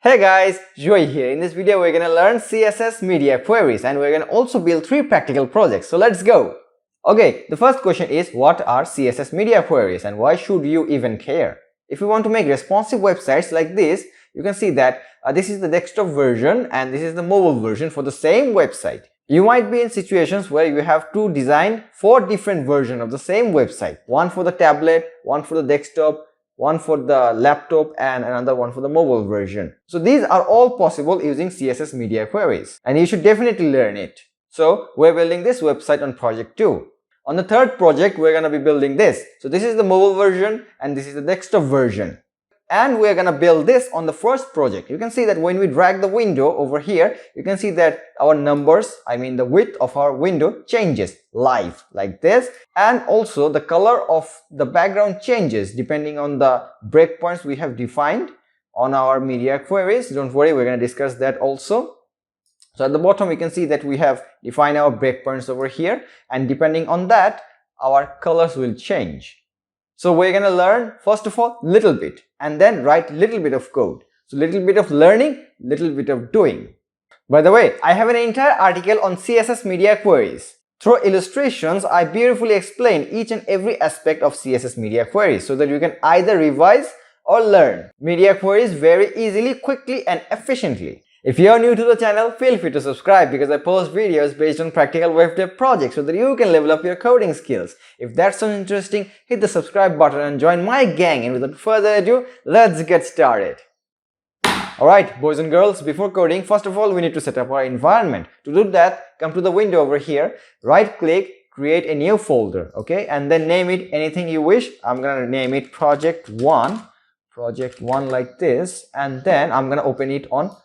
Hey guys, Joy here. In this video, we're gonna learn CSS Media Queries and we're gonna also build 3 practical projects. So let's go. Okay, the first question is, what are CSS Media Queries and why should you even care? If you want to make responsive websites like this, you can see that this is the desktop version and this is the mobile version for the same website. You might be in situations where you have to design 4 different versions of the same website. One for the tablet, one for the desktop, one for the laptop and another one for the mobile version. So these are all possible using CSS Media Queries and you should definitely learn it. So we're building this website on project 2. On the third project, we're going to be building this. So this is the mobile version and this is the desktop version. And we're going to build this on the first project. You can see that when we drag the window over here, you can see that our numbers, the width of our window changes live like this. And also the color of the background changes depending on the breakpoints we have defined on our media queries. Don't worry, we're going to discuss that also. So at the bottom, you can see that we have defined our breakpoints over here. And depending on that, our colors will change. So we're going to learn first of all little bit and then write little bit of code. So little bit of learning, little bit of doing. By the way, I have an entire article on CSS Media Queries. Through illustrations, I beautifully explain each and every aspect of CSS Media Queries so that you can either revise or learn media queries very easily, quickly and efficiently. If you are new to the channel, feel free to subscribe because I post videos based on practical web dev projects so that you can level up your coding skills. If that sounds interesting, hit the subscribe button and join my gang, and without further ado, let's get started. Alright, boys and girls, before coding, first of all we need to set up our environment. To do that, come to the window over here, right click, create a new folder, okay, and then name it anything you wish. I'm gonna name it project 1 like this, and then I'm gonna open it on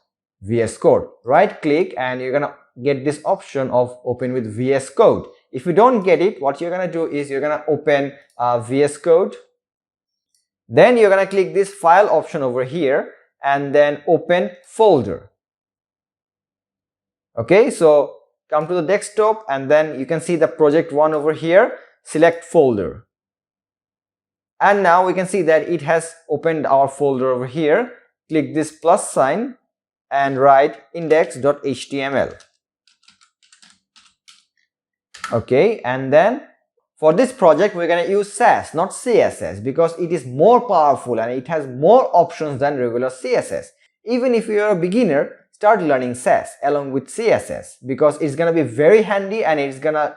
VS Code. Right click and you're gonna get this option of open with VS Code. If you don't get it, what you're gonna do is you're gonna open VS Code, then you're gonna click this file option over here and then open folder. Okay, so come to the desktop and then you can see the project 1 over here, select folder, and now we can see that it has opened our folder over here. Click this plus sign and write index.html. Okay, and then for this project we're going to use Sass, not CSS, because it is more powerful and it has more options than regular CSS. Even if you are a beginner, start learning Sass along with CSS because it's going to be very handy and it's going to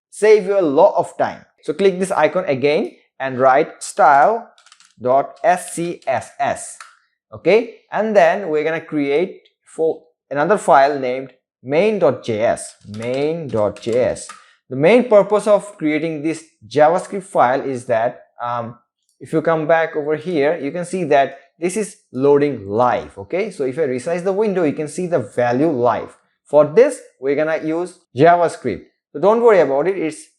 save you a lot of time. So click this icon again and write style.scss. Okay, and then we're gonna create for another file named main.js. The main purpose of creating this JavaScript file is that if you come back over here, you can see that this is loading live. Okay, so if I resize the window, you can see the value live. For this, we're gonna use JavaScript. So don't worry about it, it's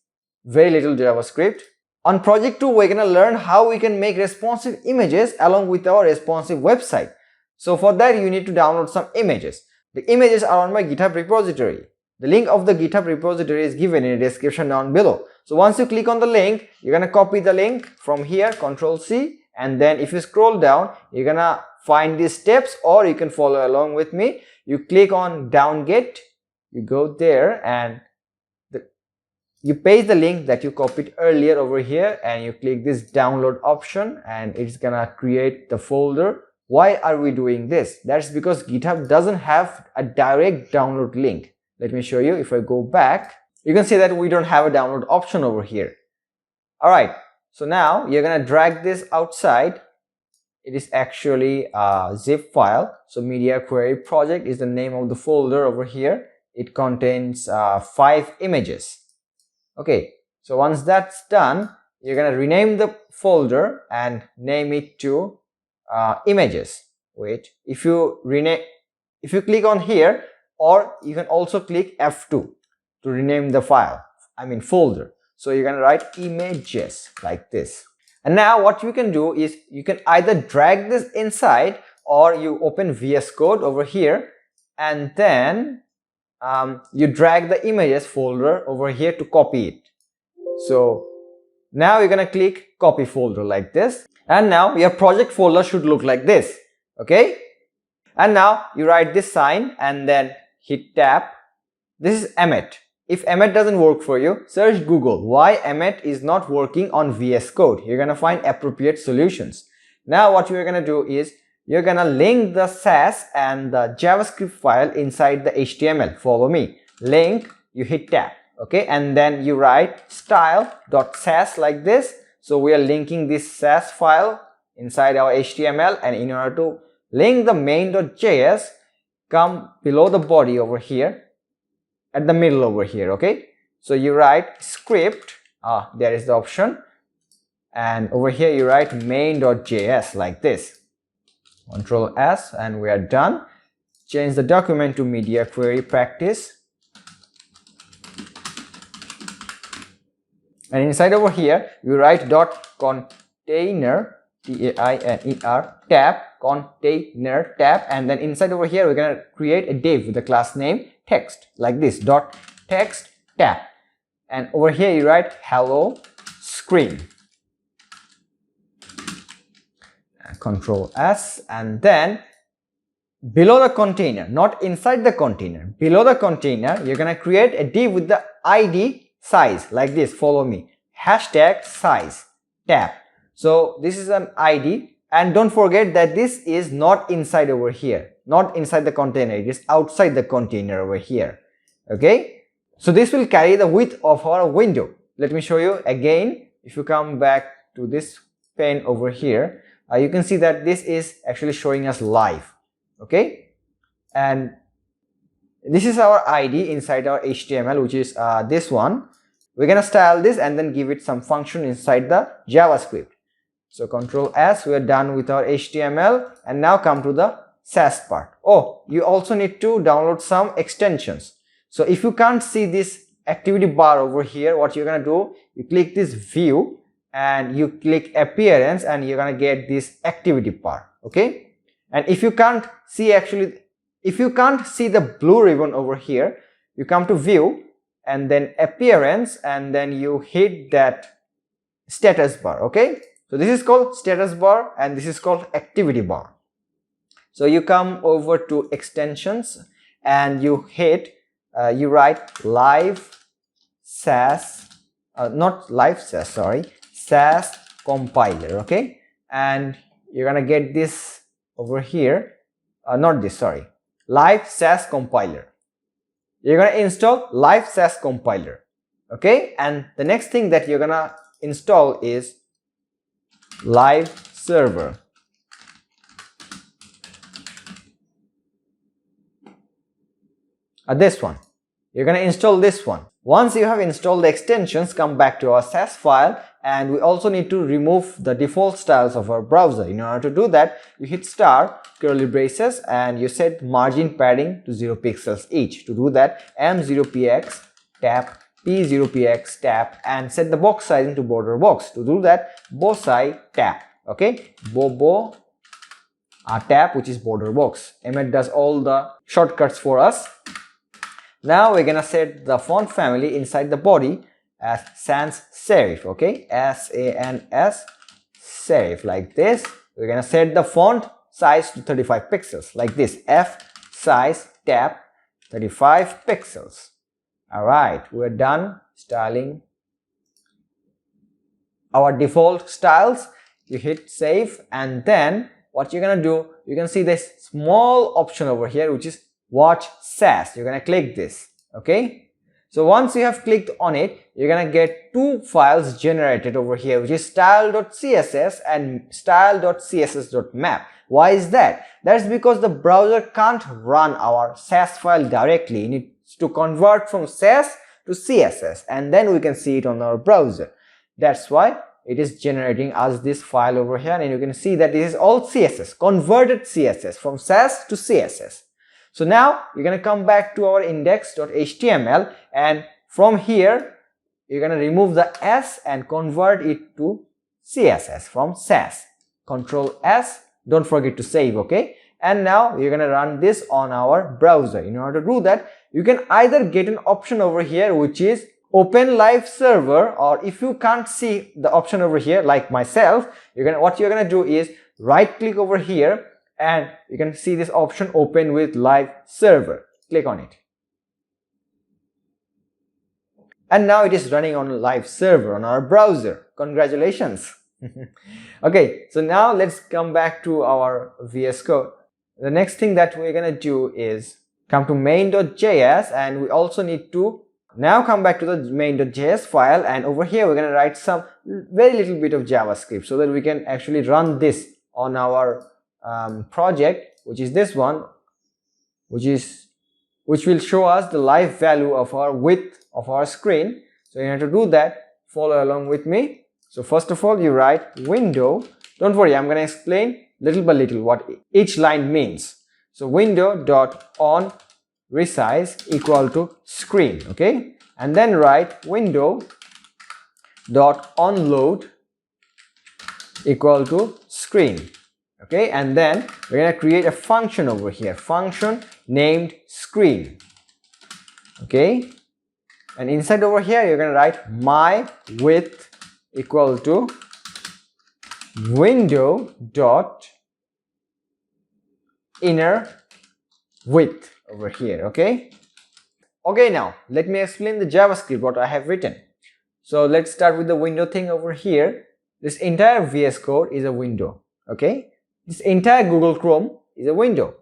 very little JavaScript. On project 2, we're going to learn how we can make responsive images along with our responsive website. So for that, you need to download some images. The images are on my GitHub repository. The link of the GitHub repository is given in the description down below. So once you click on the link, you're going to copy the link from here, Ctrl C, and then if you scroll down, you're going to find these steps, or you can follow along with me. You click on downget, you go there and you paste the link that you copied earlier over here and you click this download option and it's gonna create the folder. Why are we doing this? That's because GitHub doesn't have a direct download link. Let me show you. If I go back, you can see that we don't have a download option over here. Alright, so now you're gonna drag this outside. It is actually a zip file. So Media Query project is the name of the folder over here. It contains 5 images. Okay, so once that's done, you're gonna rename the folder and name it to images. Wait, if you click on here, or you can also click F2 to rename the file, folder. So you're gonna write images like this. And now what you can do is you can either drag this inside or you open VS Code over here and then you drag the images folder over here to copy it. So now you're gonna click copy folder like this, and now your project folder should look like this. Okay, And now you write this sign and then hit tab. This is Emmet. If Emmet doesn't work for you, search Google why Emmet is not working on VS Code. You're gonna find appropriate solutions. Now what you're gonna do is you're gonna link the SAS and the JavaScript file inside the HTML. Follow me. Link, you hit tab, okay, and then you write style.sas like this. So we are linking this SAS file inside our HTML, and in order to link the main.js, come below the body over here, at the middle over here, okay. So you write script, there is the option, and over here you write main.js like this. Control S, and we are done. Change the document to media query practice, and inside over here you write .container, T-A-I-N-E-R, tab, container tab, and then inside over here we're gonna create a div with the class name text like this, .text tab, and over here you write hello screen. Control S, and then below the container, not inside the container, below the container you're gonna create a div with the ID size like this. Follow me. Hashtag size tab. So this is an ID, and don't forget that this is not inside over here, not inside the container, it is outside the container over here, okay. So this will carry the width of our window. Let me show you again. If you come back to this pane over here, you can see that this is actually showing us live, okay, and this is our ID inside our HTML, which is this one. We're gonna style this and then give it some function inside the JavaScript. So Control S, we are done with our HTML, and now come to the SAS part. Oh, you also need to download some extensions. So if you can't see this activity bar over here, what you're gonna do, you click this view and you click appearance, and you're gonna get this activity bar, okay. And if you can't see the blue ribbon over here, you come to view and then appearance, and then you hit that status bar, okay. So this is called status bar and this is called activity bar. So you come over to extensions and you hit, you write live SAS, not live SAS, sorry, SAS compiler, okay. And you're gonna get this over here, not this, sorry, live SAS compiler. You're gonna install live SAS compiler, okay. And the next thing that you're gonna install is live server. This one, you're gonna install this one. Once you have installed the extensions, come back to our SAS file, and we also need to remove the default styles of our browser. In order to do that, you hit star, curly braces, and you set margin padding to 0 pixels each. To do that, M0px, tap, P0px, tap, and set the box sizing to border box. To do that, bow size, tap, okay, bow tap, which is border box. Emmet does all the shortcuts for us. Now we're gonna set the font family inside the body as sans serif, okay, S-A-N-S serif like this. We're gonna set the font size to 35 pixels like this, F size tap 35 pixels. Alright, we're done styling our default styles. You hit save, and then what you're gonna do, you can see this small option over here which is watch SAS. You're gonna click this, okay. So once you have clicked on it, you're gonna get two files generated over here, which is style.css and style.css.map. Why is that? That's because the browser can't run our SAS file directly. It needs to convert from SAS to CSS, and then we can see it on our browser. That's why it is generating us this file over here, and you can see that this is all CSS, converted CSS from SAS to CSS. So now we're going to come back to our index.html, and from here you're going to remove the S and convert it to CSS from SAS. Control S, don't forget to save, okay. And now you're going to run this on our browser. In order to do that, you can either get an option over here which is open live server, or if you can't see the option over here like myself, what you're going to do is right click over here and you can see this option open with live server. Click on it. And now it is running on a live server on our browser. Congratulations. Okay, so now let's come back to our VS Code. The next thing that we're gonna do is come to main.js, and we also need to now come back to the main.js file, and over here we're gonna write some very little bit of JavaScript so that we can actually run this on our project, which is this one, which will show us the live value of our width of our screen. So in order to do that, follow along with me. So first of all, you write window. Don't worry, I'm going to explain little by little what each line means. So window dot on resize equal to screen, okay, and then write window dot on load equal to screen, okay, and then we're going to create a function over here, function named screen, okay, and inside over here you're going to write my width equal to window dot inner width over here, okay. Now let me explain the JavaScript what I have written. So let's start with the window thing over here. This entire VS Code is a window, okay. This entire Google Chrome is a window.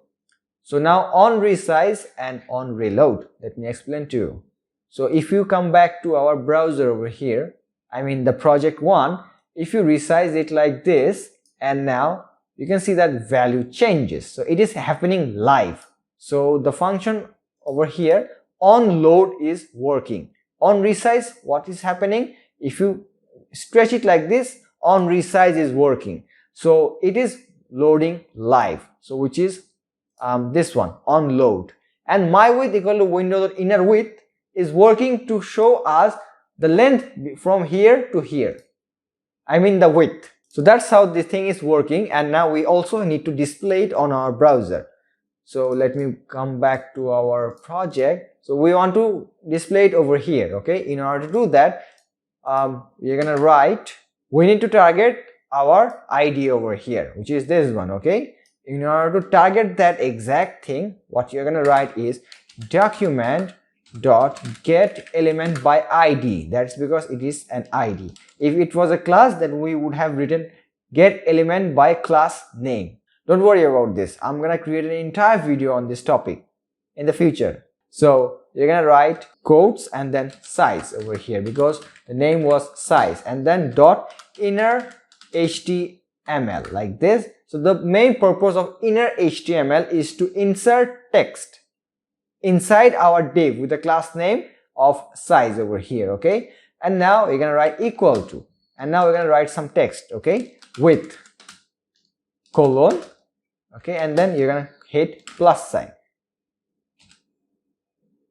So now on resize and on reload, let me explain to you. So if you come back to our browser over here, I mean the project one, if you resize it like this, and now you can see that value changes. So it is happening live. So the function over here on load is working. On resize, what is happening? If you stretch it like this, on resize is working. So it is loading live. So which is this one, on load. And my width equal to window inner width is working to show us the length from here to here. I mean the width. So that's how this thing is working, and now we also need to display it on our browser. So let me come back to our project. So we want to display it over here, okay. In order to do that, we're gonna write, we need to target our ID over here, which is this one, okay. In order to target that exact thing, what you're gonna write is document dot get element by ID. That's because it is an ID. If it was a class, then we would have written get element by class name. Don't worry about this. I'm gonna create an entire video on this topic in the future. So you're gonna write quotes and then size over here because the name was size, and then dot inner HTML like this. So the main purpose of inner HTML is to insert text inside our div with the class name of size over here, okay. And now we're gonna write equal to, and now we're gonna write some text, okay, with colon, okay, and then you're gonna hit plus sign.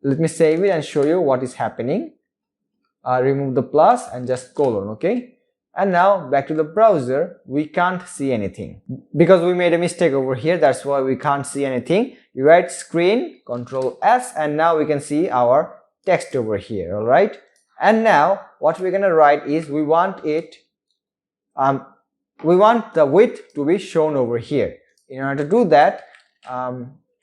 Let me save it and show you what is happening. Remove the plus and just colon, okay. And now back to the browser, we can't see anything because we made a mistake over here. That's why we can't see anything. You write screen, Control S, and now we can see our text over here, all right. And now what we're gonna write is we want it, we want the width to be shown over here. In order to do that,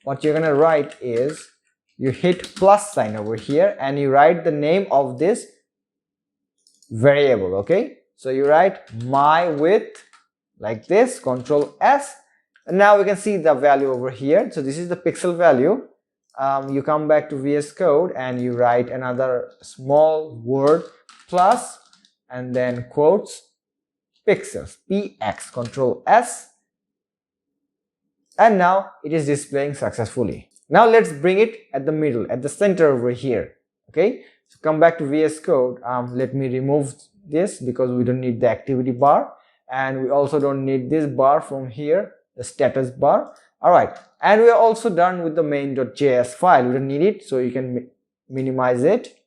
what you're gonna write is you hit plus sign over here and you write the name of this variable, okay. So you write my width like this, Control S, and now we can see the value over here. So this is the pixel value. You come back to VS Code and you write another small word plus and then quotes pixels, PX, Control S, and now it is displaying successfully. Now let's bring it at the middle, at the center over here, okay. So come back to VS Code. Let me remove this because we don't need the activity bar, and we also don't need this bar from here, the status bar. All right, and we are also done with the main.js file. We don't need it, so you can minimize it,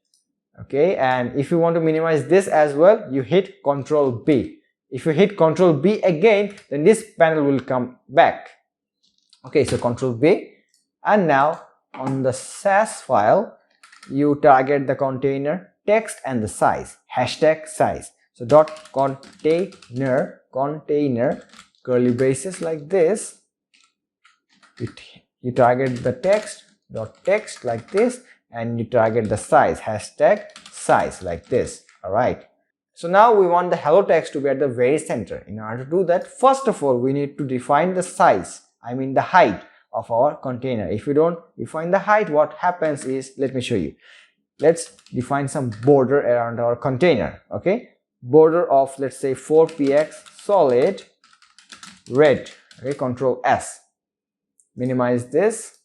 okay. And if you want to minimize this as well, you hit Control B. If you hit Control B again, then this panel will come back, okay. So Control B, and now on the SAS file you target the container text and the size, hashtag size. So dot container curly braces like this, you target the text like this, and you target the size, hashtag size like this. All right. So now we want the hello text to be at the very center. In order to do that, first of all, we need to define the size, I mean the height of our container. If we don't define the height, what happens is, let me show you. Let's define some border around our container. Okay, border of, let's say, 4px solid red. Okay, Control S, minimize this,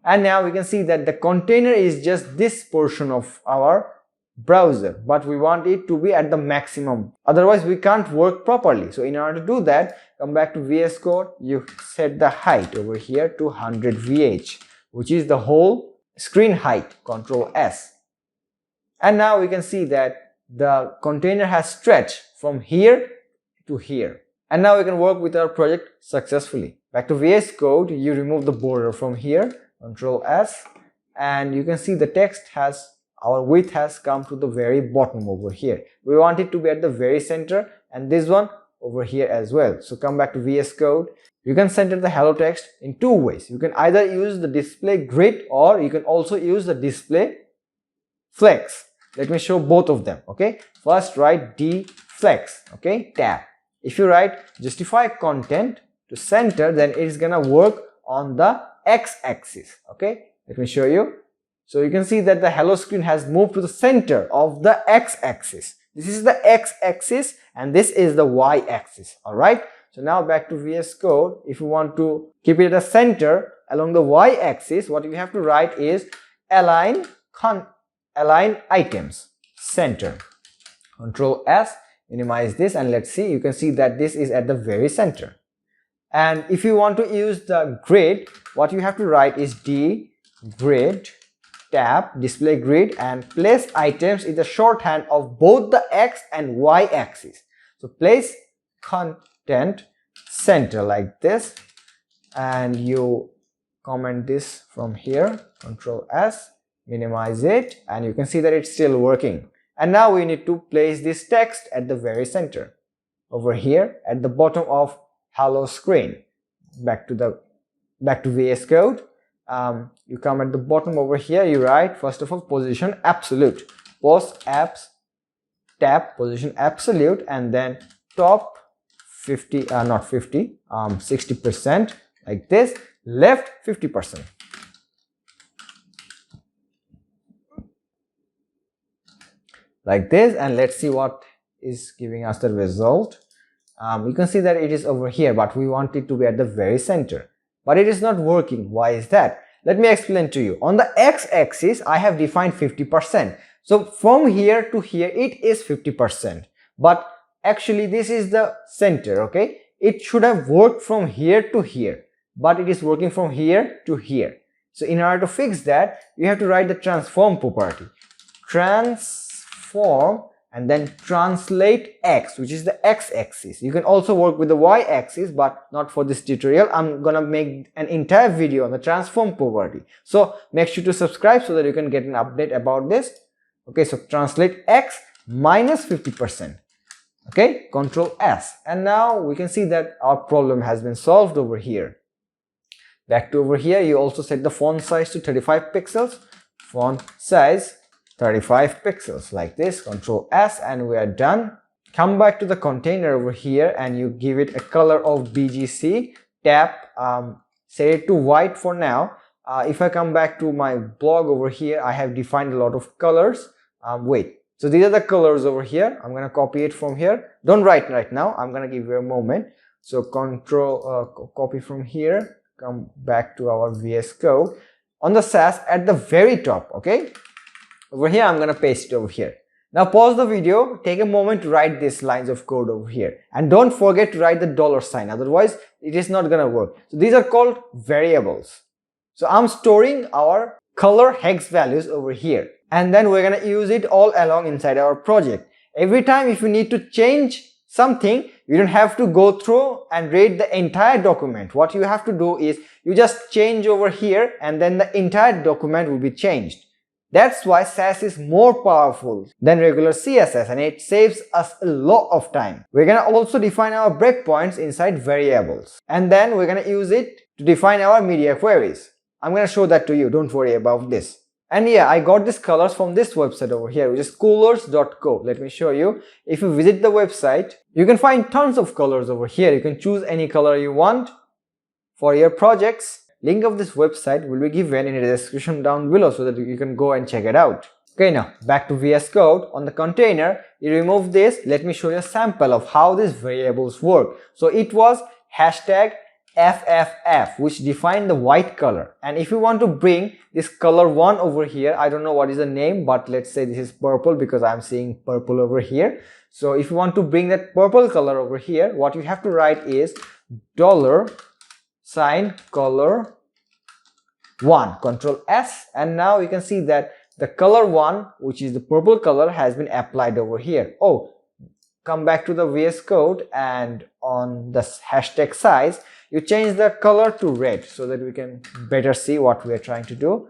and now we can see that the container is just this portion of our browser, but we want it to be at the maximum, otherwise we can't work properly. So in order to do that, come back to VS Code, you set the height over here to 100 VH, which is the whole screen height. Control S, and now we can see that the container has stretched from here to here, and now we can work with our project successfully. Back to VS Code, you remove the border from here, Control S, and you can see the text has, our width has come to the very bottom over here. We want it to be at the very center, and this one over here as well. So come back to VS Code. You can center the hello text in two ways. You can either use the display grid, or you can also use the display flex. Let me show both of them. Okay, first write D flex. Okay, tab. If you write justify content to center, then it is gonna work on the x-axis. Okay, let me show you. So you can see that the hello screen has moved to the center of the x-axis. This is the x-axis and this is the y-axis. All right. So now back to VS Code. If you want to keep it at the center along the y-axis, what you have to write is align items center. Control S, minimize this, and let's see. You can see that this is at the very center. And if you want to use the grid, what you have to write is D grid tab display grid, and place items is the shorthand of both the x and y axis. So place content center like this, and you comment this from here. Control S, minimize it, and you can see that it's still working. And now we need to place this text at the very center over here at the bottom of hello screen. Back to VS Code. You come at the bottom over here, you write first of all position absolute, post apps tab position absolute, and then top 50 not 50 60% like this, left 50% like this, and let's see what is giving us the result. You can see that it is over here, but we want it to be at the very center, but it is not working. Why is that? Let me explain to you. On the x-axis, I have defined 50%. So from here to here, it is 50%. But actually, this is the center, okay? It should have worked from here to here, but it is working from here to here. So in order to fix that, you have to write the transform property. Transform and then translate x, which is the x-axis. You can also work with the y-axis, but not for this tutorial. I'm gonna make an entire video on the transform property. So make sure to subscribe so that you can get an update about this. Okay, so translate x minus 50%. Okay, Control S. And now we can see that our problem has been solved over here. Back to over here, you also set the font size to 35 pixels. Font size 35 pixels like this. Control S, and we are done. Come back to the container over here and you give it a color of BGC. Tap set it to white for now. If I come back to my blog over here, I have defined a lot of colors. So these are the colors over here. I'm gonna copy it from here. Don't write right now, I'm gonna give you a moment. So control copy from here, come back to our VS Code. On the SAS at the very top, okay? Over here, I'm gonna paste it over here. Now pause the video, take a moment to write these lines of code over here. And don't forget to write the $sign, otherwise it is not gonna work. So these are called variables. So I'm storing our color hex values over here. And then we're gonna use it all along inside our project. Every time if you need to change something, you don't have to go through and read the entire document. What you have to do is you just change over here and then the entire document will be changed. That's why SAS is more powerful than regular CSS, and it saves us a lot of time. We're gonna also define our breakpoints inside variables, and then we're gonna use it to define our media queries. I'm gonna show that to you, don't worry about this. And yeah, I got these colors from this website over here, which is coolers.co. Let me show you. If you visit the website, you can find tons of colors over here. You can choose any color you want for your projects. Link of this website will be given in the description down below so that you can go and check it out. Okay, now back to VS Code. On the container, you remove this. Let me show you a sample of how these variables work. So it was hashtag FFF, which defined the white color. And if you want to bring this color 1 over here, I don't know what is the name, but let's say this is purple because I'm seeing purple over here. So if you want to bring that purple color over here, what you have to write is $color 1, Control S, and now you can see that the color 1, which is the purple color, has been applied over here. Oh, come back to the VS Code, and on the hashtag size, you change the color to red so that we can better see what we are trying to do.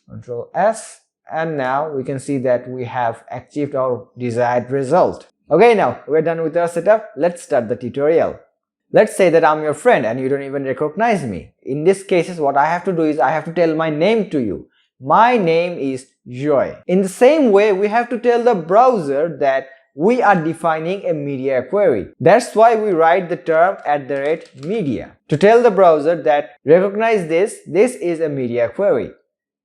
Control S, and now we can see that we have achieved our desired result. Okay, now we're done with our setup. Let's start the tutorial. Let's say that I'm your friend and you don't even recognize me. In this cases, what I have to do is I have to tell my name to you. My name is Joy. In the same way, we have to tell the browser that we are defining a media query. That's why we write the term @media to tell the browser that recognize this is a media query.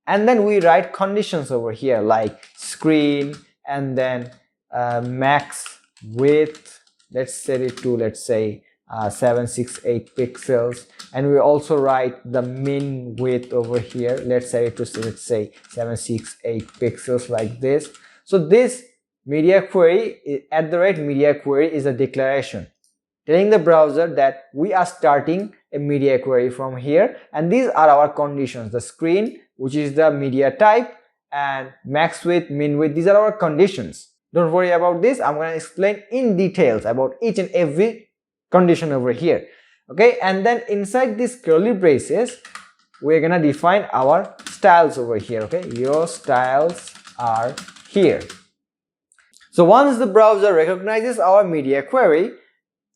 And then we write conditions over here like screen and then max width. Let's set it to, let's say, 768 pixels, and we also write the min width over here. Let's set it to, let's say, 768 pixels like this. So this media query @media query is a declaration telling the browser that we are starting a media query from here, and these are our conditions: the screen, which is the media type, and max width, min width. These are our conditions. Don't worry about this. I'm going to explain in details about each and every condition over here. Okay, and then inside these curly braces, we're gonna define our styles over here. Okay, your styles are here. So once the browser recognizes our media query,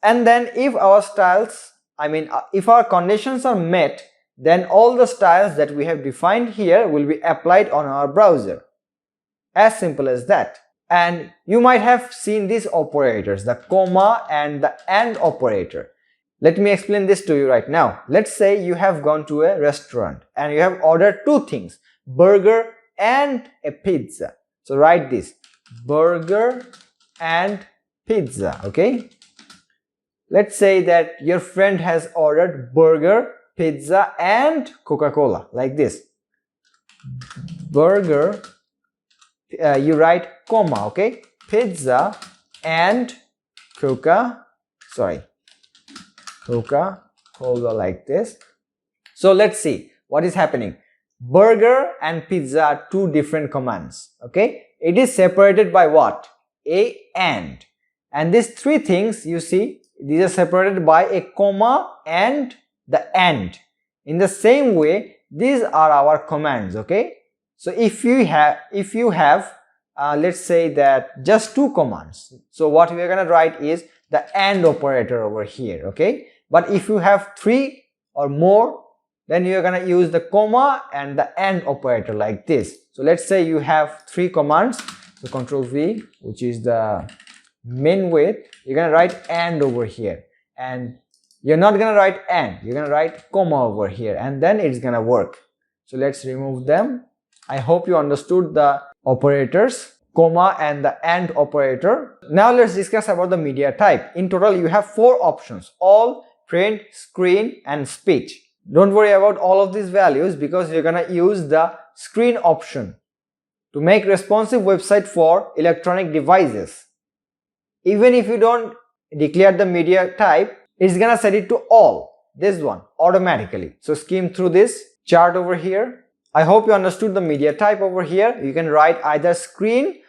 and then if our styles, if our conditions are met, then all the styles that we have defined here will be applied on our browser. As simple as that. And you might have seen these operators, the comma and the and operator. Let me explain this to you right now. Let's say you have gone to a restaurant and you have ordered two things, burger and a pizza. So write this, burger and pizza, okay? Let's say that your friend has ordered burger, pizza and Coca-Cola, like this. Burger, you write comma, okay? Pizza and Coca-Cola, like this. So let's see what is happening. Burger and pizza are two different commands, okay? It is separated by what? And these three things, you see, these are separated by a comma and the and. In the same way, these are our commands, okay? So if you have let's say that just two commands, so what we are going to write is the and operator over here, okay? But if you have three or more, then you are going to use the comma and the and operator like this. So let's say you have three commands, so Control V, which is the min width, you're going to write and over here, and you're not going to write and, you're going to write comma over here, and then it's going to work. So let's remove them. I hope you understood the operators, comma and the and operator. Now let's discuss about the media type. In total, you have four options: all, print, screen and speech. Don't worry about all of these values because you're gonna use the screen option to make responsive website for electronic devices. Even if you don't declare the media type, it's gonna set it to all, this one, automatically. So skim through this chart over here. I hope you understood the media type over here. You can write either screen,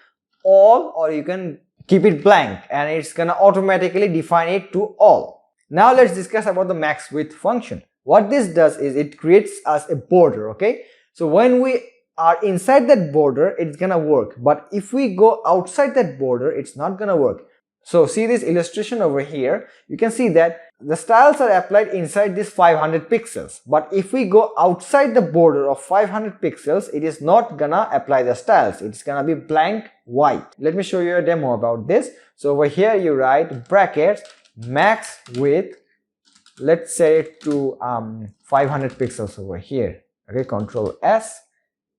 all, or you can keep it blank and it's gonna automatically define it to all. Now let's discuss about the max width function. What this does is it creates us a border, okay? So when we are inside that border, it's gonna work. But if we go outside that border, it's not gonna work. So see this illustration over here, you can see that the styles are applied inside this 500 pixels. But if we go outside the border of 500 pixels, it is not gonna apply the styles. It's gonna be blank white. Let me show you a demo about this. So over here you write brackets max width. Let's set it to 500 pixels over here. Okay, Control S.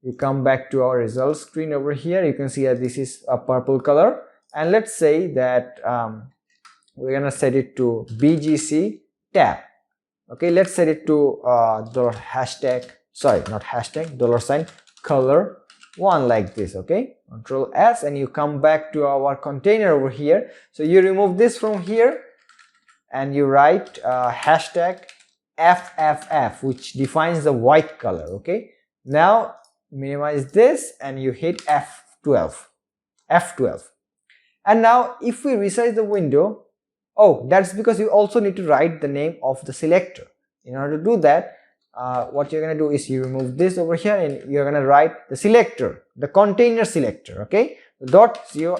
You come back to our results screen over here. You can see that this is a purple color. And let's say that we're gonna set it to BGC tab. Okay, let's set it to $sign color 1 like this. Okay, Control S, and you come back to our container over here. So you remove this from here and you write hashtag FFF, which defines the white color. Okay, now minimize this and you hit F12. And now if we resize the window, oh, that's because you also need to write the name of the selector. In order to do that, what you're going to do is you remove this over here and you're going to write the selector, the container selector. Okay, .container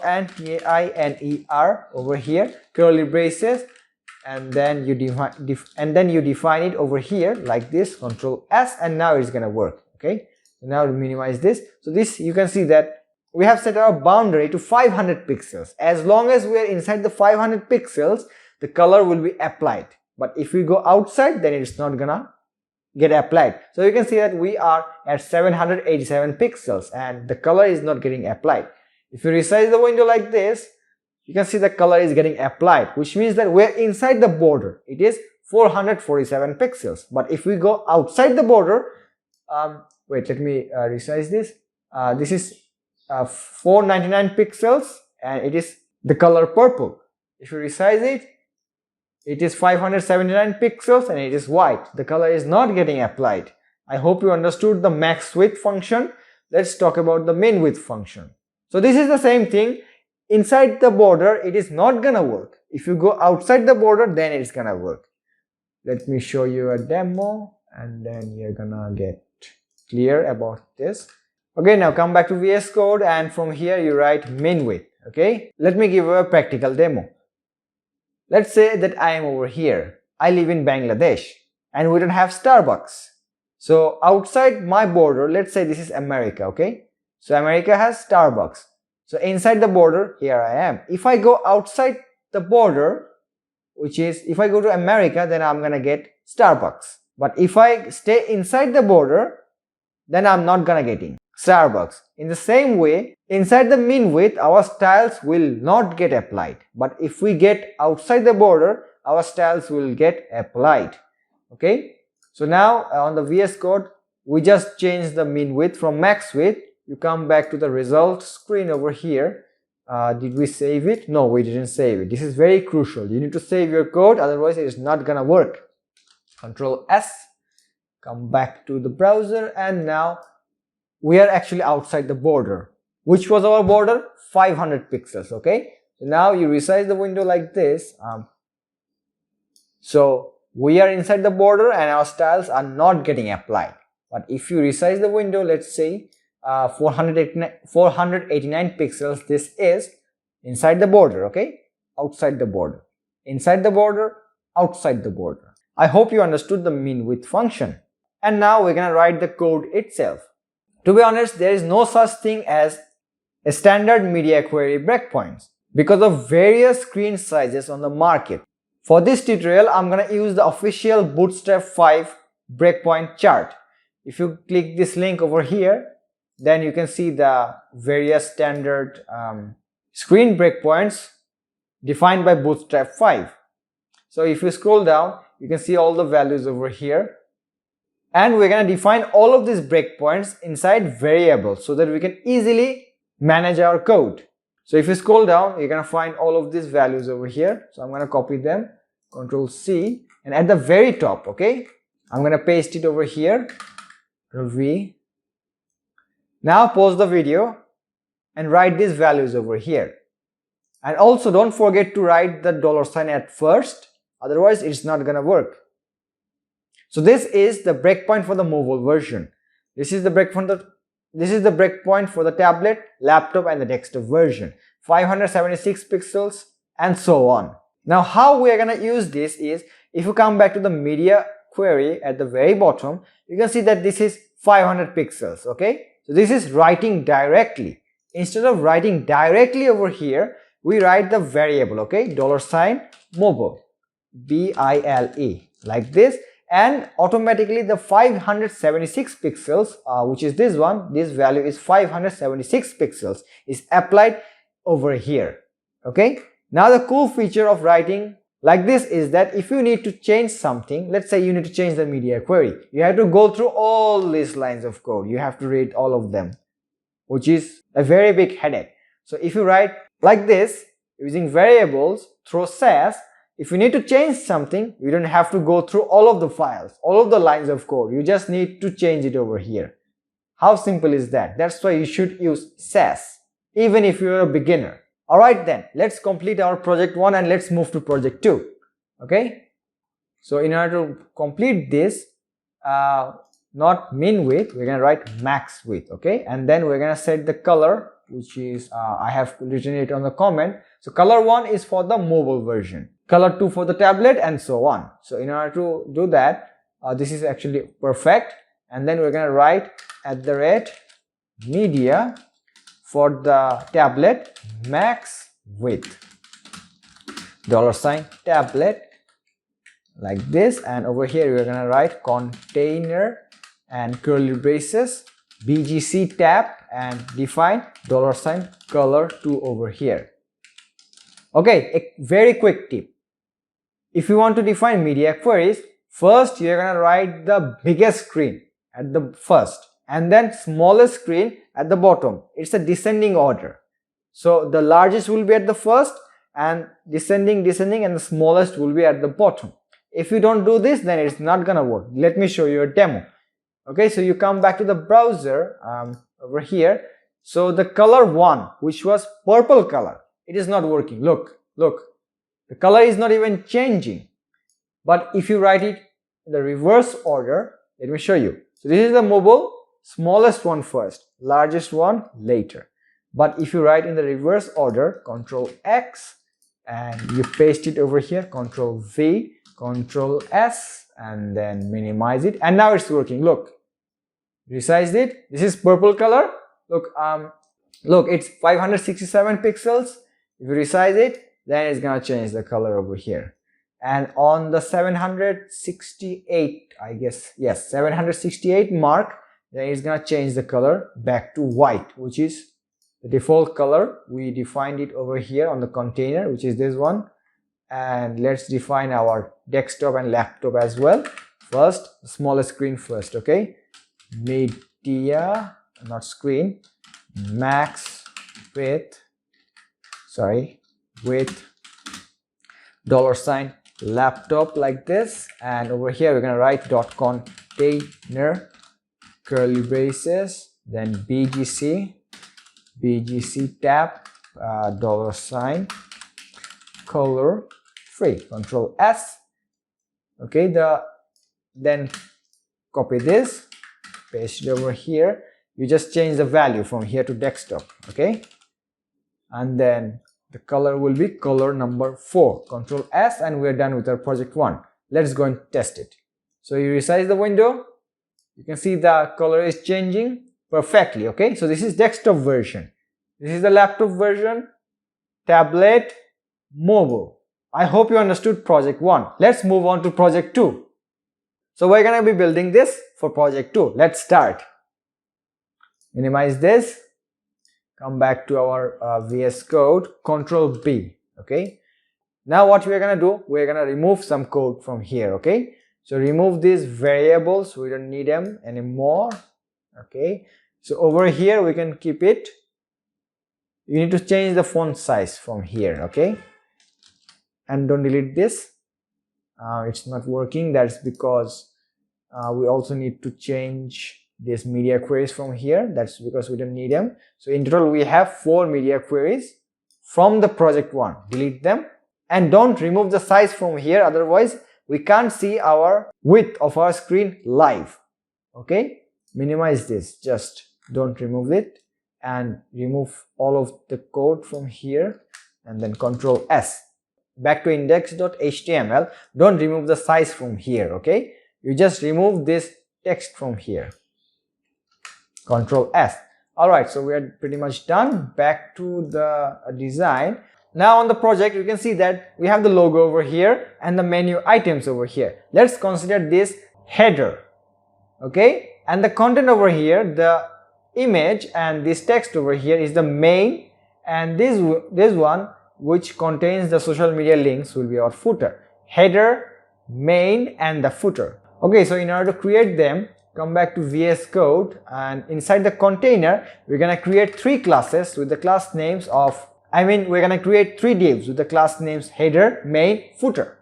over here, curly braces, and then you define it over here like this, Control S, and now it's going to work. Okay, so now to minimize this, so this you can see that we have set our boundary to 500 pixels. As long as we are inside the 500 pixels, the color will be applied. But if we go outside, then it's not gonna get applied. So you can see that we are at 787 pixels and the color is not getting applied. If you resize the window like this, you can see the color is getting applied, which means that we're inside the border. It is 447 pixels. But if we go outside the border, wait, let me resize this. This is 499 pixels and it is the color purple. If you resize it, it is 579 pixels and it is white. The color is not getting applied. I hope you understood the max width function. Let's talk about the min width function. So this is the same thing. Inside the border, it is not gonna work. If you go outside the border, then it's gonna work. Let me show you a demo and then you're gonna get clear about this. Okay, now come back to VS Code and from here you write min width. Okay, let me give you a practical demo. Let's say that I am over here. I live in Bangladesh and we don't have Starbucks. So outside my border, let's say this is America. Okay, so America has Starbucks. So inside the border, here I am. If I go outside the border, which is if I go to America, then I'm gonna get Starbucks. But if I stay inside the border, then I'm not gonna getting Starbucks. In the same way, inside the min width, our styles will not get applied. But if we get outside the border, our styles will get applied. Okay, so now on the VS Code, we just change the min width from max width. You come back to the result screen over here. Did we save it? No, we didn't save it. This is very crucial. You need to save your code, otherwise it is not gonna work. Control S, come back to the browser, and now we are actually outside the border. Which was our border? 500 pixels. Okay, so now you resize the window like this. So we are inside the border and our styles are not getting applied. But if you resize the window, let's say 489 pixels, this is inside the border. Okay, outside the border, inside the border, outside the border. I hope you understood the min width function. And now we're gonna write the code itself. To be honest, there is no such thing as a standard media query breakpoints because of various screen sizes on the market. For this tutorial, I'm gonna use the official Bootstrap 5 breakpoint chart. If you click this link over here, then you can see the various standard screen breakpoints defined by Bootstrap 5. So if you scroll down, you can see all the values over here. And we're going to define all of these breakpoints inside variables so that we can easily manage our code. So if you scroll down, you're going to find all of these values over here. So I'm going to copy them, Control C, and at the very top, okay, I'm going to paste it over here, V. Now pause the video and write these values over here. And also don't forget to write the $sign at first, otherwise it's not going to work. So this is the breakpoint for the mobile version. This is the breakpoint for the tablet, laptop and the desktop version. 576 pixels, and so on. Now how we are going to use this is, if you come back to the media query at the very bottom, you can see that this is 500 pixels. Okay, so this is writing directly. Instead of writing directly over here, we write the variable, okay, $mobile, BILE, like this, and automatically the 576 pixels, which is this one, this value is 576 pixels, is applied over here. Okay, now the cool feature of writing like this is that if you need to change something, let's say you need to change the media query, you have to go through all these lines of code, you have to read all of them, which is a very big headache. So if you write like this using variables through SAS, if you need to change something, you don't have to go through all of the files, all of the lines of code, you just need to change it over here. How simple is that? That's why you should use SAS, even if you're a beginner. Alright then, let's complete our project 1 and let's move to project 2. Okay, so in order to complete this, not min width, we're gonna write max width. Okay, and then we're gonna set the color, which is I have written it on the comment. So color 1 is for the mobile version, color 2 for the tablet, and so on. So in order to do that, this is actually perfect, and then we're gonna write @media for the tablet max width, $tablet, like this, and over here we're gonna write container and curly braces BGC tab and define $color2 over here. Okay, a very quick tip. If you want to define media queries, first you're gonna write the biggest screen at the first and then smallest screen at the bottom. It's a descending order. So the largest will be at the first and descending and the smallest will be at the bottom. If you don't do this, then it's not gonna work. Let me show you a demo. Okay, so you come back to the browser over here. So the color 1, which was purple color, it is not working. Look, the color is not even changing. But if you write it in the reverse order, let me show you. So this is the mobile, smallest one first, largest one later. But if you write in the reverse order, Control X, and you paste it over here, Control V, Control S, and then minimize it, and now it's working. Look, resize it. This is purple color. Look, it's 567 pixels. If you resize it, then it's gonna change the color over here. And on the 768, I guess, yes, 768 mark, then it's gonna change the color back to white, which is the default color. We defined it over here on the container, which is this one. And let's define our desktop and laptop as well. First, the smallest screen first. Okay, media, not screen, max width, with $laptop, like this. And over here we're gonna write .container curly braces, then BGC tab, $color free, Control S. Okay, then copy this, paste it over here. You just change the value from here to desktop. Okay, and then the color will be color number 4, Control S, and we're done with our project 1. Let's go and test it. So you resize the window, you can see the color is changing perfectly. Okay, so this is desktop version, this is the laptop version, tablet, mobile. I hope you understood project 1. Let's move on to project 2. So we're gonna be building this for project 2. Let's start. Minimize this, come back to our VS Code, Control B. Okay, now what we're gonna do, we're gonna remove some code from here. Okay, so remove these variables, we don't need them anymore. Okay, so over here we can keep it. You need to change the font size from here. Okay, and don't delete this. It's not working. That's because we also need to change these media queries from here. That's because we don't need them. So in total we have 4 media queries from the project 1. Delete them and don't remove the size from here, otherwise we can't see our width of our screen live. Okay, minimize this, just don't remove it, and remove all of the code from here, and then Control S. back to index.html, don't remove the size from here, okay? You just remove this text from here. Control S. Alright, so we are pretty much done. Back to the design. Now on the project, you can see that we have the logo over here and the menu items over here. Let's consider this header, okay? And the content over here, the image and this text over here is the main, and this one which contains the social media links will be our footer. Header, main and the footer. Okay, so in order to create them, come back to VS Code, and inside the container we're gonna create three classes with the class names of, we're gonna create three divs with the class names header, main, footer.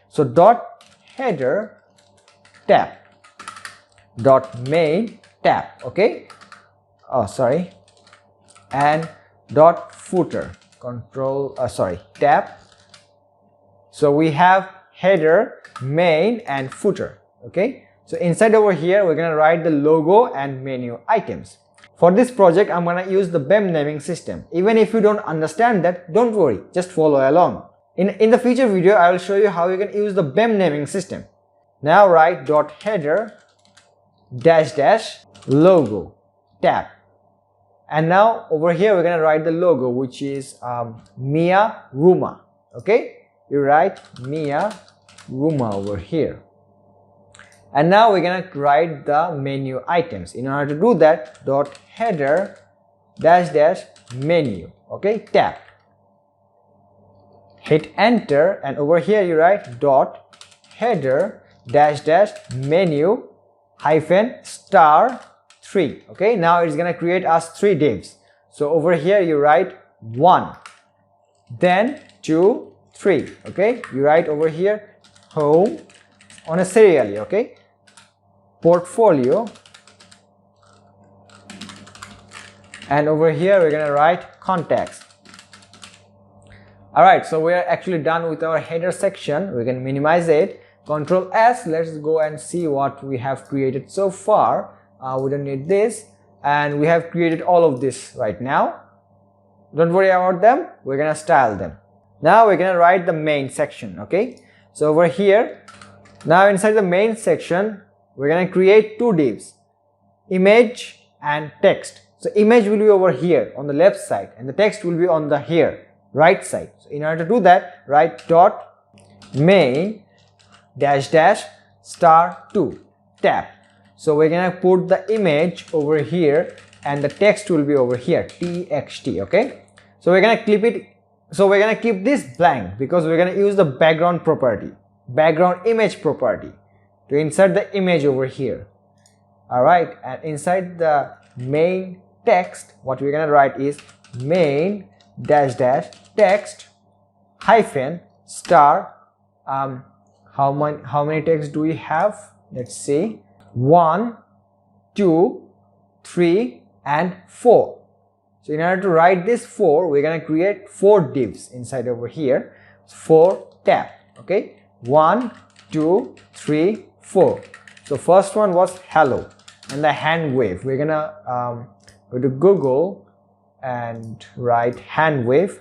So dot header tab, dot main tab, okay? Oh, sorry, and dot footer, tab. So we have header, main and footer, okay? So inside over here we're gonna write the logo and menu items. For this project I'm gonna use the BEM naming system. Even if you don't understand that, don't worry, just follow along. In the future video I will show you how you can use the BEM naming system. Now write dot header dash dash logo tab. And now over here we're gonna write the logo, which is Mia Ruma, okay? You write Mia Ruma over here. And now we're gonna write the menu items. In order to do that, dot header dash dash menu, okay, tab. Hit enter, and over here you write dot header dash dash menu hyphen star 3, okay? Now it's gonna create us three divs. So over here you write 1, then 2, 3, okay? You write over here home on a serially, okay? Portfolio, and over here we're gonna write contacts. Alright, so we are actually done with our header section. We can minimize it. Control S. Let's go and see what we have created so far. We don't need this, and we have created all of this right now. Don't worry about them, we're gonna style them. Now we're gonna write the main section, okay? So over here, now inside the main section we're gonna create two divs, image and text. So image will be over here on the left side and the text will be on the here right side. So in order to do that, write dot main dash dash star 2 tab. So we're gonna put the image over here and the text will be over here, txt, okay? So we're gonna clip it. So we're gonna keep this blank because we're gonna use the background property, background image property, to insert the image over here. Alright, and inside the main text, what we're gonna write is main dash dash text hyphen star. How many text do we have? Let's see, 1, 2, 3 and 4. So in order to write this 4, we're gonna create 4 divs inside over here, 4 tab, okay? 1, 2, 3, 4. So first one was hello and the hand wave. We're gonna go to Google and write hand wave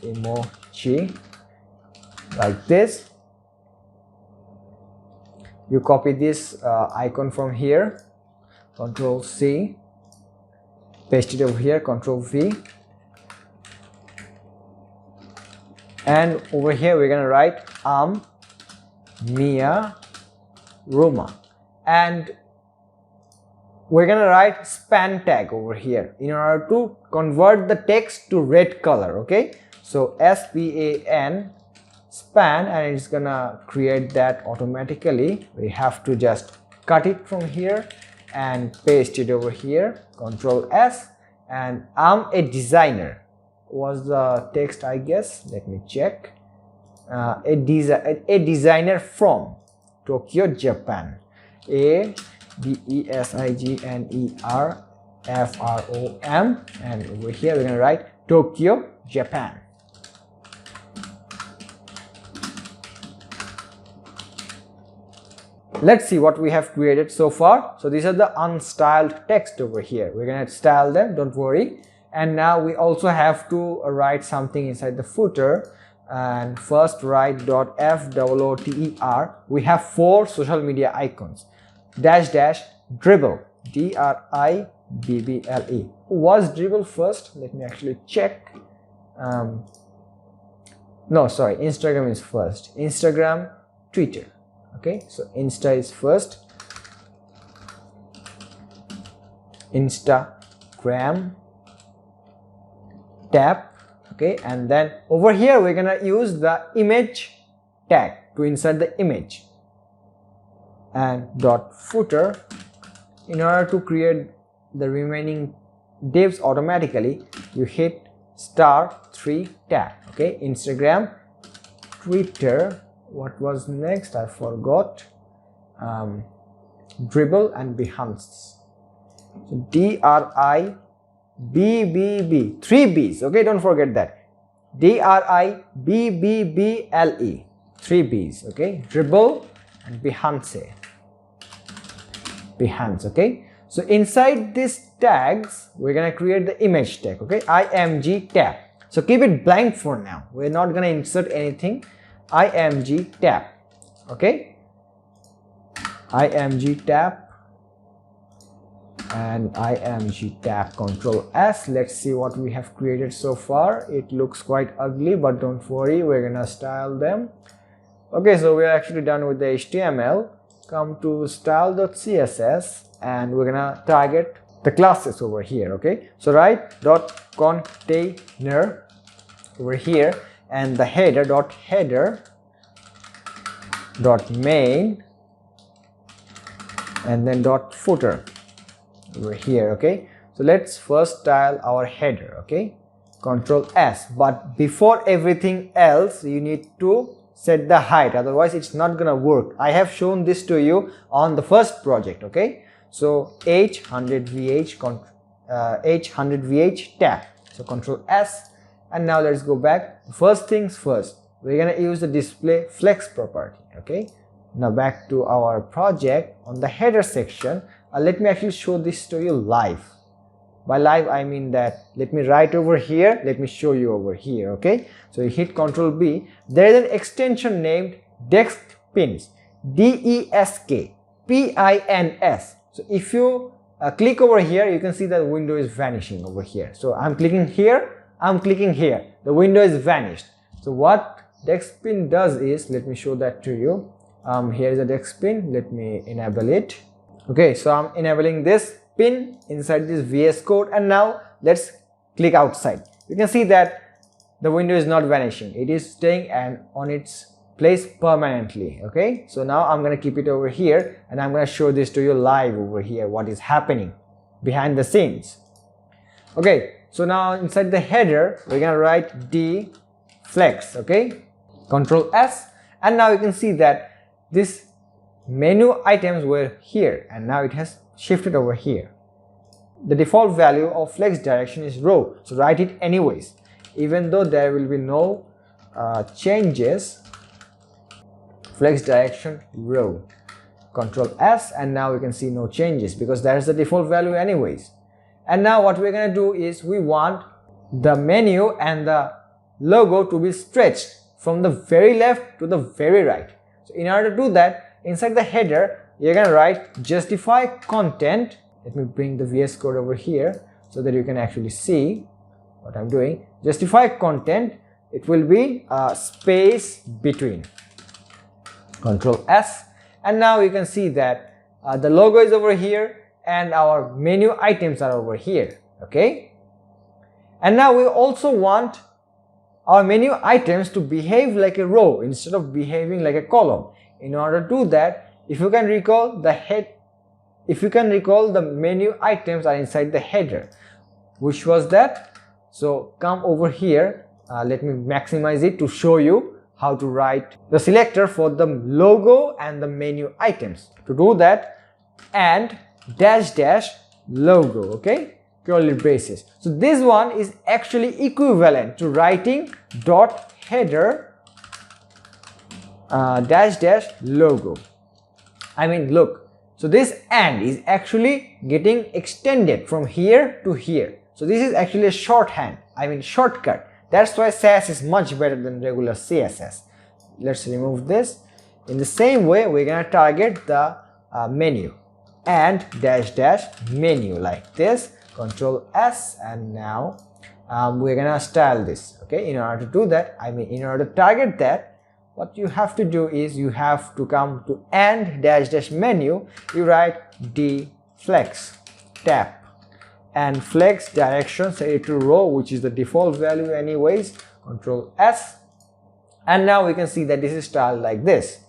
emoji like this. You copy this icon from here, Control C, paste it over here, Control V, and over here we're gonna write Mia Ruma, and we're gonna write span tag over here in order to convert the text to red color, okay? So SPAN span, and it's gonna create that automatically. We have to just cut it from here and paste it over here, Control S, and I'm a designer was the text, I guess. Let me check. A designer from Tokyo, Japan. ADESIGNER FROM, and over here we're gonna write Tokyo, Japan. Let's see what we have created so far. So these are the unstyled text over here. We're gonna style them, don't worry. and now we also have to write something inside the footer. And first write .footer. We have 4 social media icons. Dribble, DRIBBLE. Was dribble first? Let me actually check. No, sorry, Instagram is first. Instagram, Twitter. Okay, so Insta is first. Instagram, tab. Okay, and then over here we're gonna use the image tag to insert the image, and .footer. In order to create the remaining divs automatically, you hit *3 tab. Okay, Instagram, Twitter. What was next? I forgot. Dribble and Behance. So DRIBBB, 3 B's. Okay, don't forget that. DRIBBBLE, 3 B's. Okay, Dribble and Behance. Okay, so inside these tags we're gonna create the image tag. Okay, img tab. So keep it blank for now. We're not gonna insert anything. img tab. Okay, img tab and img tab, Control S. Let's see what we have created so far. It looks quite ugly, but don't worry, we're gonna style them. Okay, so we're actually done with the HTML. Come to style.css and we're gonna target the classes over here. Okay, so write .container over here, and the header .main, and then .footer over here. Okay, so let's first style our header. Okay, Control S. But before everything else, you need to set the height, otherwise it's not gonna work. I have shown this to you on the first project. Okay, so H100VH tab. So Control S, and now let's go back. First things first, we're gonna use the display flex property. Okay, now back to our project. On the header section, let me actually show this to you live. By live I mean that let me write over here, let me show you over here. Okay, so you hit Control B. There is an extension named DeskPins, DESKPINS. So if you click over here, you can see that the window is vanishing over here. So I'm clicking here, I'm clicking here, the window is vanished. So what DeskPin does is, let me show that to you. Here is a DeskPin, let me enable it. Okay, so I'm enabling this pin inside this VS Code, and now let's click outside. You can see that the window is not vanishing, it is staying and on its place permanently. Okay, so now I'm gonna keep it over here and I'm gonna show this to you live over here, what is happening behind the scenes. Okay, so now inside the header we're gonna write dflex. Okay, Control S, and now you can see that this menu items were here and now it has shifted over here. The default value of flex direction is row, so write it anyways, even though there will be no changes. Flex direction row, Control S, and now we can see no changes because that is the default value anyways. And now what we're gonna do is we want the menu and the logo to be stretched from the very left to the very right. So in order to do that, inside the header you're gonna write justify content. Let me bring the VS Code over here so that you can actually see what I'm doing. Justify content, it will be space between, Control S, and now you can see that the logo is over here and our menu items are over here. Okay, and now we also want our menu items to behave like a row instead of behaving like a column. In order to do that, if you can recall the menu items are inside the header. Which was that? So come over here, let me maximize it to show you how to write the selector for the logo and the menu items. To do that, and -- logo. Okay, curly braces. So this one is actually equivalent to writing .header -- logo. I mean, look, so this and is actually getting extended from here to here. So this is actually a shorthand, I mean shortcut. That's why Sass is much better than regular CSS. Let's remove this. In the same way, we're gonna target the menu and dash dash menu like this. Control S, and now we're gonna style this. Okay, in order to do that, I mean in order to target that, what you have to do is you have to come to and dash dash menu. You write D flex tap and flex direction, say to row, which is the default value anyways. Control S, and now we can see that this is styled like this.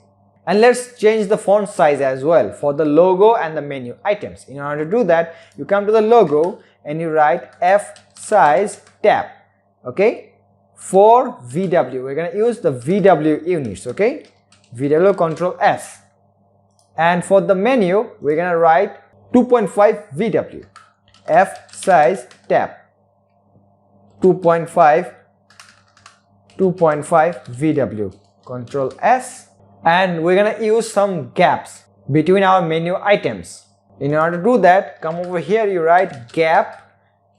And let's change the font size as well for the logo and the menu items. In order to do that, you come to the logo and you write F size tab. Okay, for VW we're going to use the VW units. Okay, VW, Control S. And for the menu we're going to write 2.5 VW, F size tab, 2.5 VW, Control S. And we're gonna use some gaps between our menu items. In order to do that, come over here, you write gap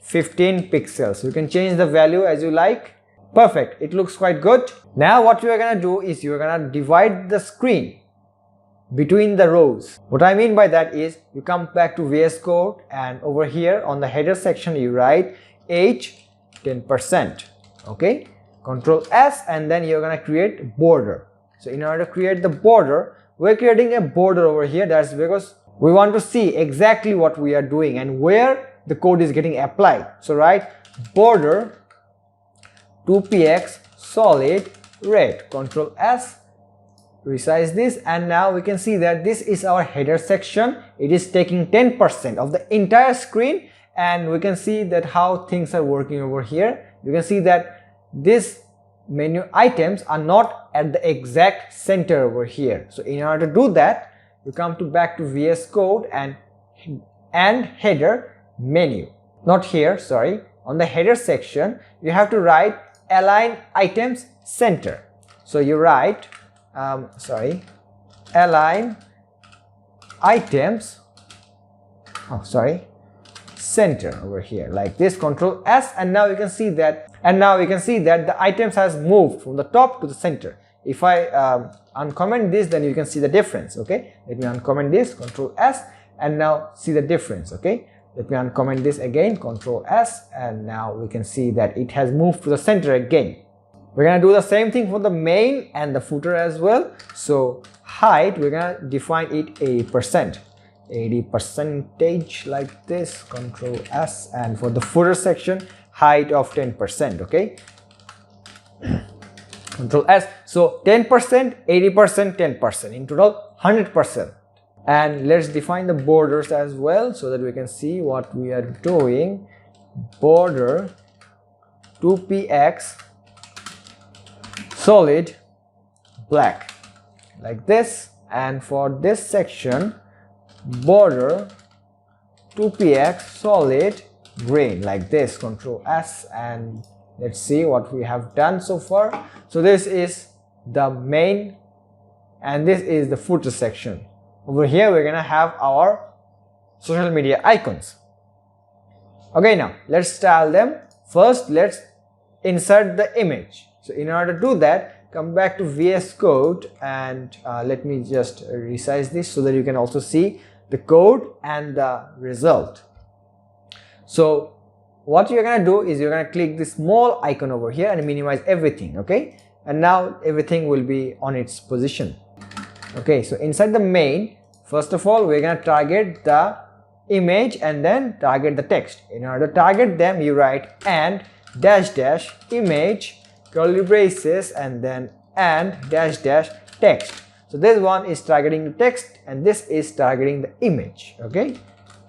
15 pixels. You can change the value as you like. Perfect, it looks quite good. Now what you are gonna do is you are gonna divide the screen between the rows. What I mean by that is you come back to VS Code, and over here on the header section you write H 10%. Okay, Control S, and then you're gonna create border. So in order to create the border, we're creating a border over here. That's because we want to see exactly what we are doing and where the code is getting applied. So write border 2px solid red, Control S, resize this, and now we can see that this is our header section. It is taking 10% of the entire screen, and we can see that how things are working over here. You can see that this menu items are not at the exact center over here. So in order to do that, you come back to VS Code and header menu. Not here, sorry. On the header section, you have to write align items center. So you write align items center over here like this. Control S, and now you can see that the items has moved from the top to the center. If I uncomment this, then you can see the difference. Okay, let me uncomment this, Control S, and now see the difference. Okay, let me uncomment this again, Control S, and now we can see that it has moved to the center again. We're gonna do the same thing for the main and the footer as well. So height, we're gonna define it 80%. 80% like this, Control S, and for the footer section, height of 10%. Okay, Control S. So 10%, 80%, 10%, in total 100%. And let's define the borders as well so that we can see what we are doing. Border 2px solid black like this, and for this section border 2px solid green like this, Control S, and let's see what we have done so far. So this is the main and this is the footer section. Over here we're gonna have our social media icons. Okay, now let's style them. First, let's insert the image. So in order to do that, come back to VS Code and let me just resize this so that you can also see the code and the result. So what you're gonna do is you're gonna click this small icon over here and minimize everything. Okay, and now everything will be on its position. Okay, so inside the main, first of all we're gonna target the image and then target the text. In order to target them, you write and dash dash image curly braces and then and dash dash text. So this one is targeting the text and this is targeting the image. Okay,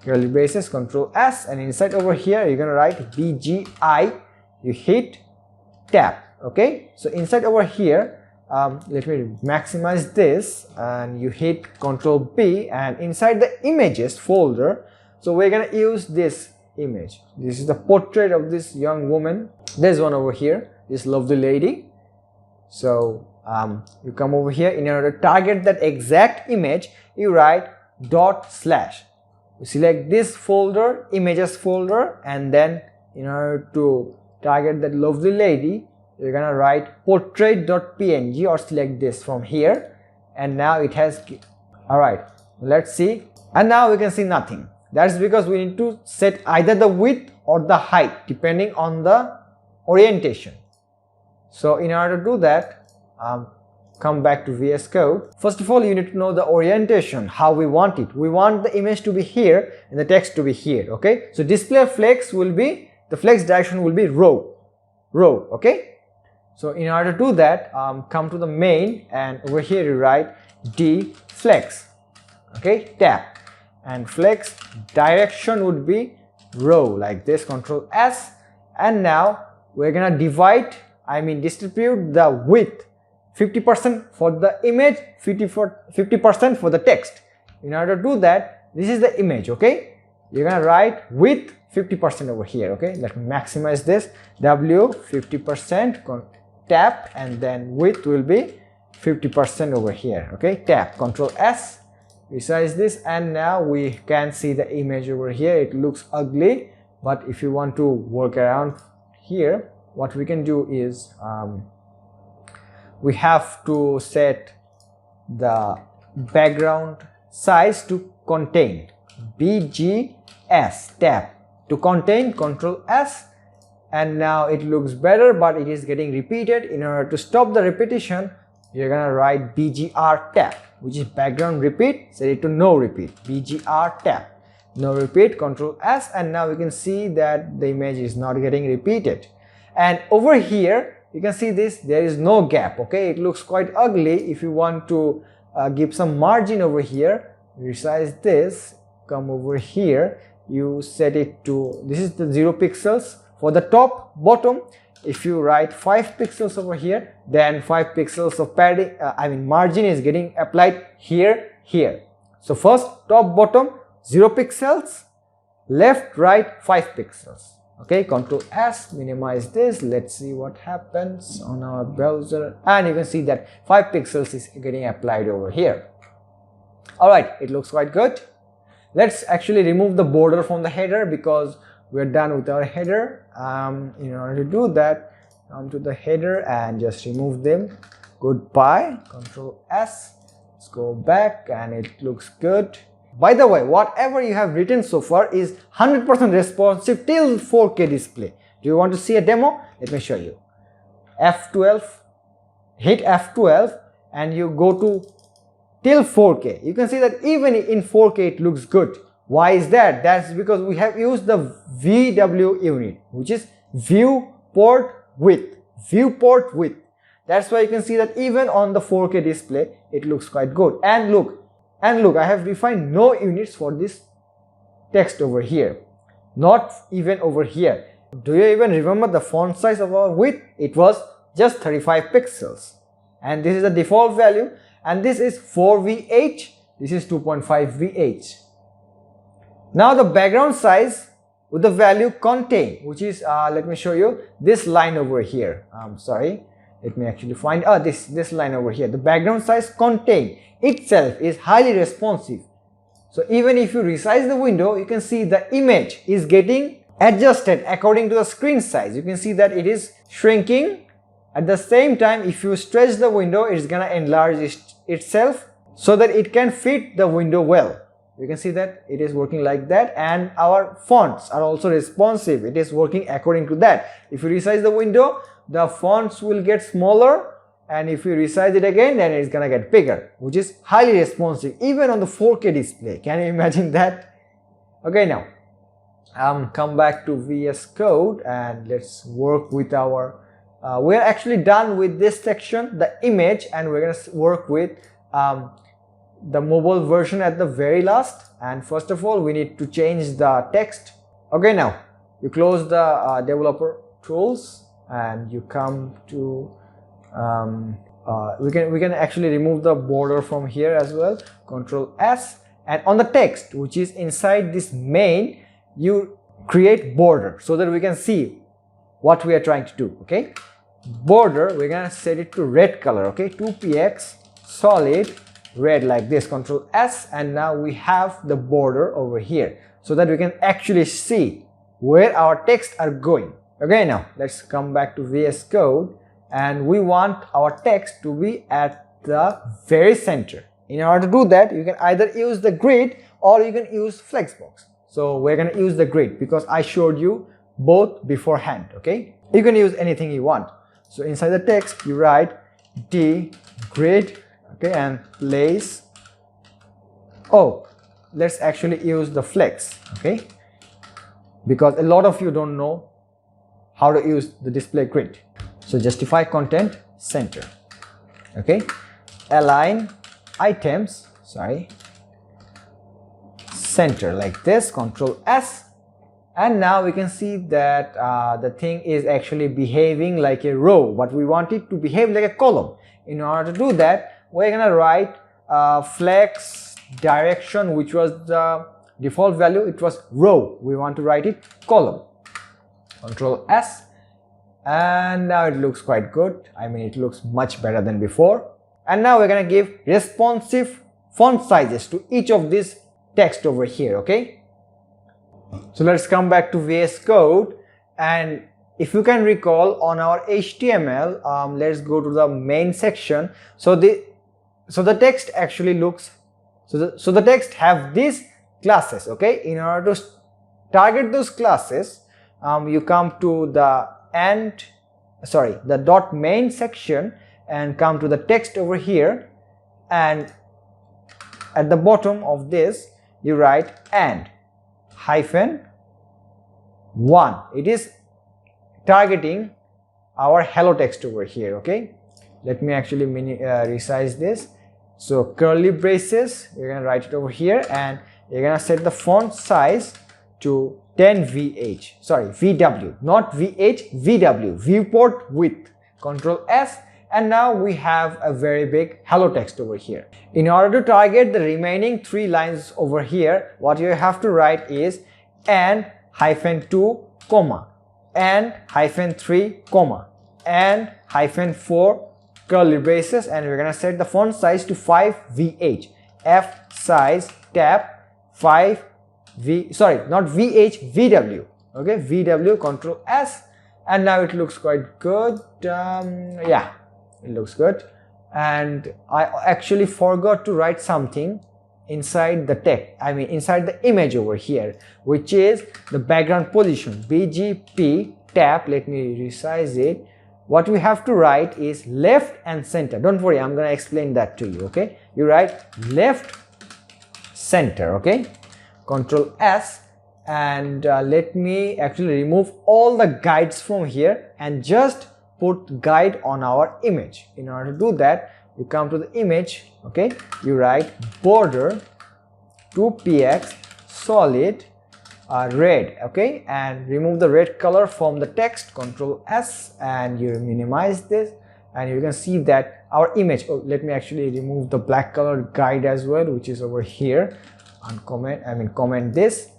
curly braces, Control S, and inside over here you're gonna write BGI, you hit tab. Okay, so inside over here let me maximize this and you hit Control B, and inside the images folder, so we're gonna use this image. This is the portrait of this young woman. There's one over here, this lovely lady. So you come over here, in order to target that exact image you write /. You select this folder, images folder, and then in order to target that lovely lady, you're gonna write portrait.png or select this from here, and now it has. Alright, let's see, and now we can see nothing. That's because we need to set either the width or the height depending on the orientation. So in order to do that, come back to VS Code. First of all, you need to know the orientation, how we want it. We want the image to be here and the text to be here. Okay, so display flex will be, the flex direction will be row. Okay, so in order to do that, come to the main, and over here you write d flex. Okay, tap, and flex direction would be row, like this, Control S, and now we're gonna divide, distribute the width 50% for the image, 50% for the text. In order to do that, this is the image. Okay, you're gonna write width 50% over here. Okay, let me maximize this, W 50%, tap, and then width will be 50% over here. Okay, tap, Control S, resize this, and now we can see the image over here. It looks ugly, but if you want to work around here, what we can do is we have to set the background size to contain, BGS, tap, to contain, Control S, and now it looks better, but it is getting repeated. In order to stop the repetition, you're gonna write BGR tap, which is background repeat, set it to no repeat, BGR tap, no repeat, Control S, and now we can see that the image is not getting repeated. And over here you can see this, there is no gap. Okay, it looks quite ugly. If you want to give some margin over here, resize this, come over here, you set it to, this is the 0 pixels for the top, bottom. If you write 5 pixels over here, then 5 pixels of padding, margin is getting applied here. So first, top, bottom, 0 pixels, left, right, 5 pixels. Okay, Control S, minimize this. Let's see what happens on our browser, and you can see that 5 pixels is getting applied over here. Alright, it looks quite good. Let's actually remove the border from the header because we're done with our header. In order to do that, come to the header and just remove them. Goodbye, Control S. Let's go back, and it looks good. By the way, whatever you have written so far is 100% responsive till 4K display. Do you want to see a demo? Let me show you. F12, hit F12, and you go to till 4K. You can see that even in 4K it looks good. Why is that? That's because we have used the VW unit, which is viewport width. That's why you can see that even on the 4K display it looks quite good. And look, I have defined no units for this text over here, not even over here. Do you even remember the font size of our width? It was just 35 pixels, and this is the default value, and this is 4VH, this is 2.5 VH. Now the background size with the value contain, which is let me show you this line over here. Sorry, let me actually find this line over here. The background size contain itself is highly responsive. So even if you resize the window, you can see the image is getting adjusted according to the screen size. You can see that it is shrinking. At the same time, if you stretch the window, it's gonna enlarge itself so that it can fit the window well. You can see that it is working like that, and our fonts are also responsive. It is working according to that. If you resize the window, the fonts will get smaller, and if you resize it again, then it's gonna get bigger, which is highly responsive even on the 4K display. Can you imagine that? Okay, now come back to VS Code and let's work with our we're actually done with this section, the image, and we're gonna work with the mobile version at the very last. And first of all, we need to change the text. Okay, now you close the developer tools and you come to we can actually remove the border from here as well. Control S, and on the text which is inside this main, you create border so that we can see what we are trying to do. Okay, border, we're gonna set it to red color. Okay, 2px solid red, like this. Control S, and now we have the border over here so that we can actually see where our text are going. Okay, now let's come back to VS Code, and we want our text to be at the very center. In order to do that, you can either use the grid or you can use flexbox. So we're going to use the grid because I showed you both beforehand. Okay, you can use anything you want. So inside the text you write d grid, okay, and place. Oh, let's actually use the flex, okay, because a lot of you don't know how to use the display grid. So justify content center, okay, align items, center like this, Control S, and now we can see that the thing is actually behaving like a row, but we want it to behave like a column. In order to do that, we're gonna write flex direction, which was the default value, it was row. We want to write it column. Control S, and now it looks quite good. I mean, it looks much better than before. And now we're gonna give responsive font sizes to each of these text over here. Okay, so let's come back to VS Code, and if you can recall on our HTML, let's go to the main section. So the text actually looks, so the text have these classes. Okay, in order to target those classes, you come to the dot main section and come to the text over here, and at the bottom of this you write and -1. It is targeting our hello text over here. Okay, let me actually resize this. So curly braces, you're gonna write it over here, and you're gonna set the font size to 10 VW, not VH, VW, viewport width. Control S, and now we have a very big hello text over here. In order to target the remaining 3 lines over here, what you have to write is and -2, and -3, and -4 curly braces, and we're gonna set the font size to 5 VH, F size tab 5 not VH, VW. Okay, VW, Control S, and now it looks quite good. Yeah, it looks good. And I actually forgot to write something inside the text, inside the image over here, which is the background position, BGP tab. Let me resize it. What we have to write is left and center. Don't worry, I'm gonna explain that to you. Okay, you write left center. Okay, Control S, and let me actually remove all the guides from here and just put guide on our image. In order to do that, you come to the image. Okay, you write border 2px solid red. Okay, and remove the red color from the text. Control S, and you minimize this, and you can see that our image, oh, let me actually remove the black colored guide as well, which is over here. Comment this,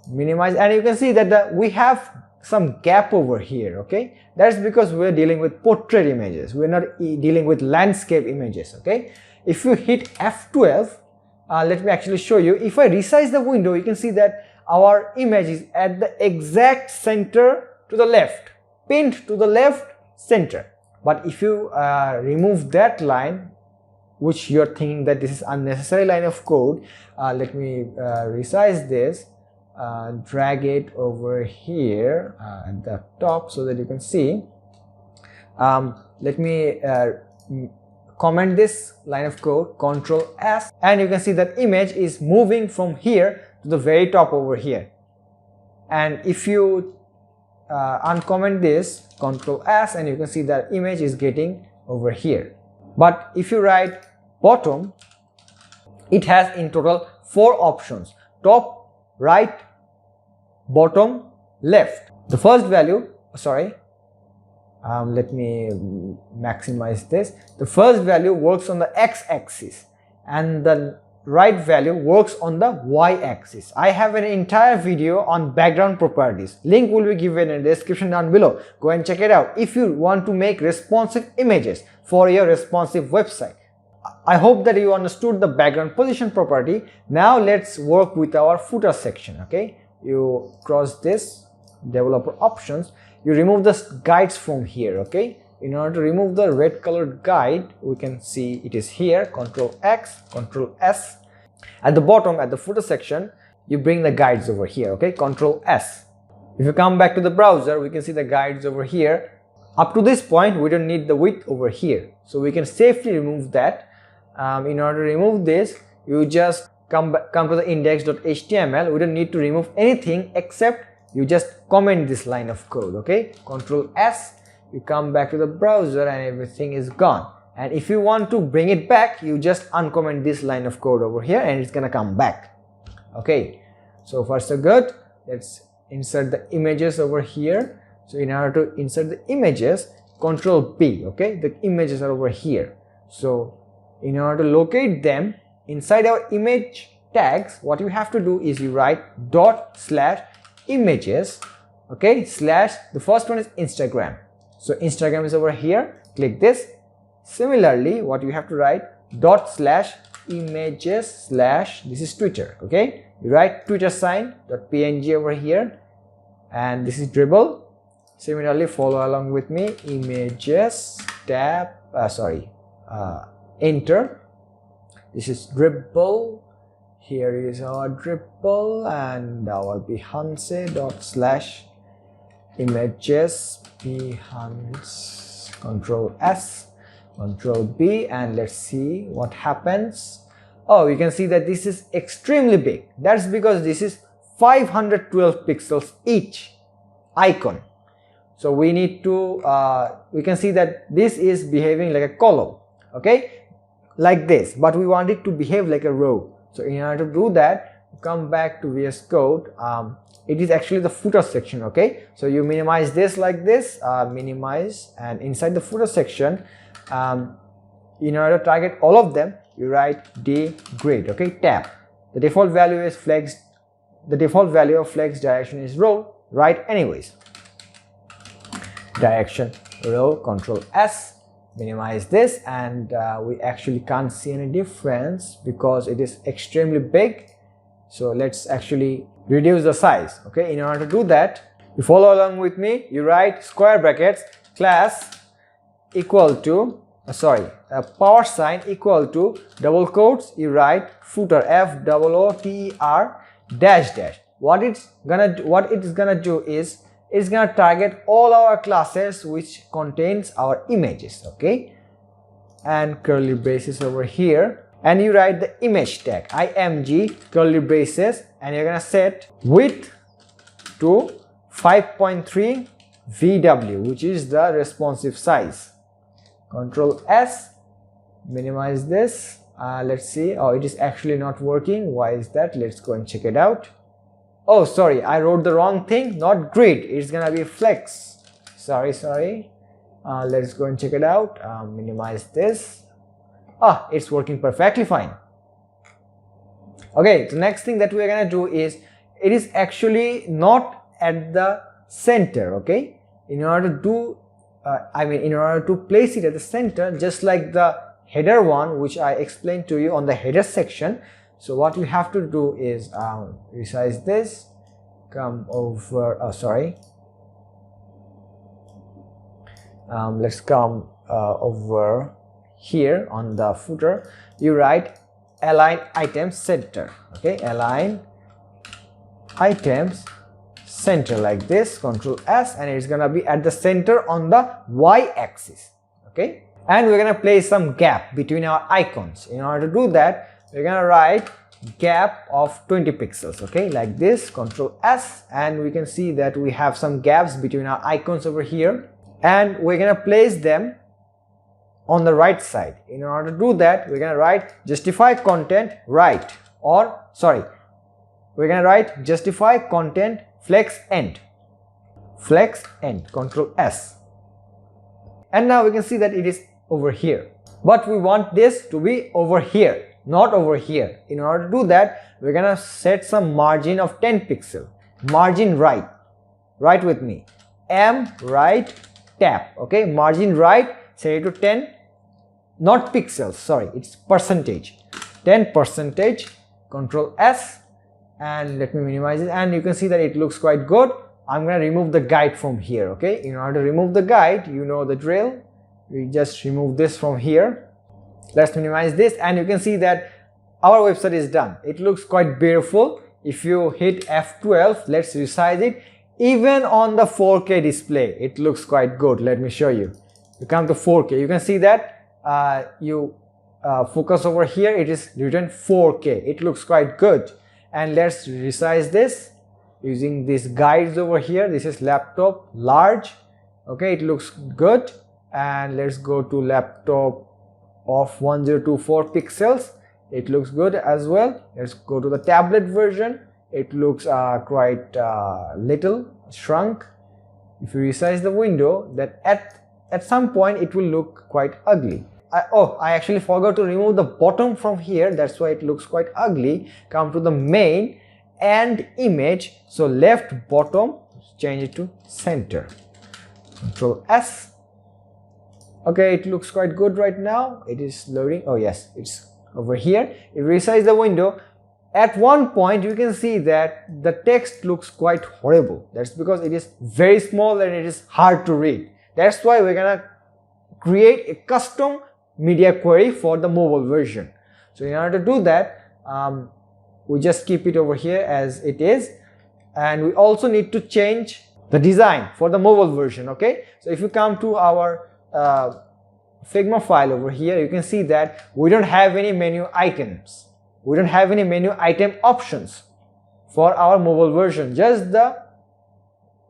minimize, and you can see that we have some gap over here. Okay, that's because we're dealing with portrait images, we're not dealing with landscape images. Okay, if you hit F12, let me actually show you. If I resize the window, you can see that our image is at the exact center to the left, pinned to the left center. But if you remove that line, which you're thinking that this is unnecessary line of code, let me resize this, drag it over here at the top so that you can see. Let me comment this line of code, Control S, and you can see that image is moving from here to the very top over here. And if you uncomment this, Control S, and you can see that image is getting over here. But if you write bottom, it has in total 4 options: top, right, bottom, left. The first value, let me maximize this. The first value works on the x-axis, and the right value works on the y-axis. I have an entire video on background properties. Link will be given in the description down below. Go and check it out if you want to make responsive images for your responsive website. I hope that you understood the background position property. Now let's work with our footer section. Okay, you cross this developer options, you remove the guides from here. Okay, in order to remove the red colored guide, we can see it is here. Control X, Control S. At the bottom, at the footer section, you bring the guides over here. Okay, Control S. If you come back to the browser, we can see the guides over here. Up to this point, we don't need the width over here, so we can safely remove that. In order to remove this, you just come to the index.html. We don't need to remove anything except you just comment this line of code. Okay, Control S. You come back to the browser and everything is gone. And if you want to bring it back, you just uncomment this line of code over here and it's gonna come back. Okay, so far so good. Let's insert the images over here. So in order to insert the images, Control P. Okay, the images are over here. So in order to locate them inside our image tags, what you have to do is you write /images. Okay, the first one is Instagram. So Instagram is over here. Click this. Similarly, what you have to write /images/ this is Twitter. Okay, you write Twitter sign.png over here, and this is dribble. Similarly, follow along with me. Images tab, enter. This is dribble. Here is our dribble, and our behance./images behance. Control S, Control B, and let's see what happens. Oh, you can see that this is extremely big. That's because this is 512 pixels each icon. So we need to we can see that this is behaving like a column, okay, like this, but we want it to behave like a row. So in order to do that, come back to VS Code. It is actually the footer section. Okay, so you minimize this like this, minimize, and inside the footer section, in order to target all of them, you write dgrid. Okay, tab. The default value is flex. The default value of flex direction is row. Write anyways. Direction row. Control S. Minimize this, and we actually can't see any difference because it is extremely big. So let's actually reduce the size. Okay, in order to do that, you follow along with me. You write square brackets class equal to power sign equal to double quotes. You write footer FOOTER dash. What it's gonna do is it's gonna target all our classes which contains our images. Okay, and curly braces over here, and you write the image tag img curly braces, and you're gonna set width to 5.3 VW, which is the responsive size. Control S, minimize this. Let's see. Oh, it is actually not working. Why is that? Let's go and check it out. Oh, sorry, I wrote the wrong thing. Not grid, it's gonna be flex. Sorry. Let's go and check it out. Minimize this. It's working perfectly fine. Okay, the next thing that we're gonna do is, it is actually not at the center. Okay, in order to do in order to place it at the center, just like the header one which I explained to you on the header section. So what you have to do is resize this, come over, let's come over here on the footer. You write align items center. Okay, align items center like this. Control S, and it's gonna be at the center on the y-axis. Okay, and we're gonna place some gap between our icons. In order to do that, we're gonna write gap of 20 pixels. Okay, like this. Control S, and we can see that we have some gaps between our icons over here, and we're gonna place them on the right side. In order to do that, we're gonna write justify content right, or we're gonna write justify content flex end. Control S, and now we can see that it is over here, but we want this to be over here, not over here. In order to do that, we're gonna set some margin of 10 pixel. Margin right, write with me, right tab. Okay, margin right, set it to 10, not pixels, sorry, it's percentage, 10%. Control S, and let me minimize it, and you can see that it looks quite good. I'm gonna remove the guide from here. Okay, in order to remove the guide, you know the drill. We just remove this from here. Let's minimize this, and you can see that our website is done. It looks quite beautiful. If you hit F12, let's resize it. Even on the 4K display, it looks quite good. Let me show you. You come to 4K, you can see that focus over here, it is written 4K. It looks quite good. And let's resize this using these guides over here. This is laptop large. Okay, it looks good. And let's go to laptop of 1024 pixels. It looks good as well. Let's go to the tablet version. It looks quite little shrunk. If you resize the window, that at some point it will look quite ugly. I actually forgot to remove the bottom from here. That's why it looks quite ugly. Come to the main and image. So left bottom, change it to center. Control S. Okay, it looks quite good right now. It is loading. Oh yes, it's over here. If you resize the window, at one point you can see that the text looks quite horrible. That's because it is very small and it is hard to read. That's why we're gonna create a custom media query for the mobile version. So in order to do that, we just keep it over here as it is, and we also need to change the design for the mobile version. Okay, so if you come to our Figma file over here, you can see that we don't have any menu items. We don't have any menu item options for our mobile version. Just the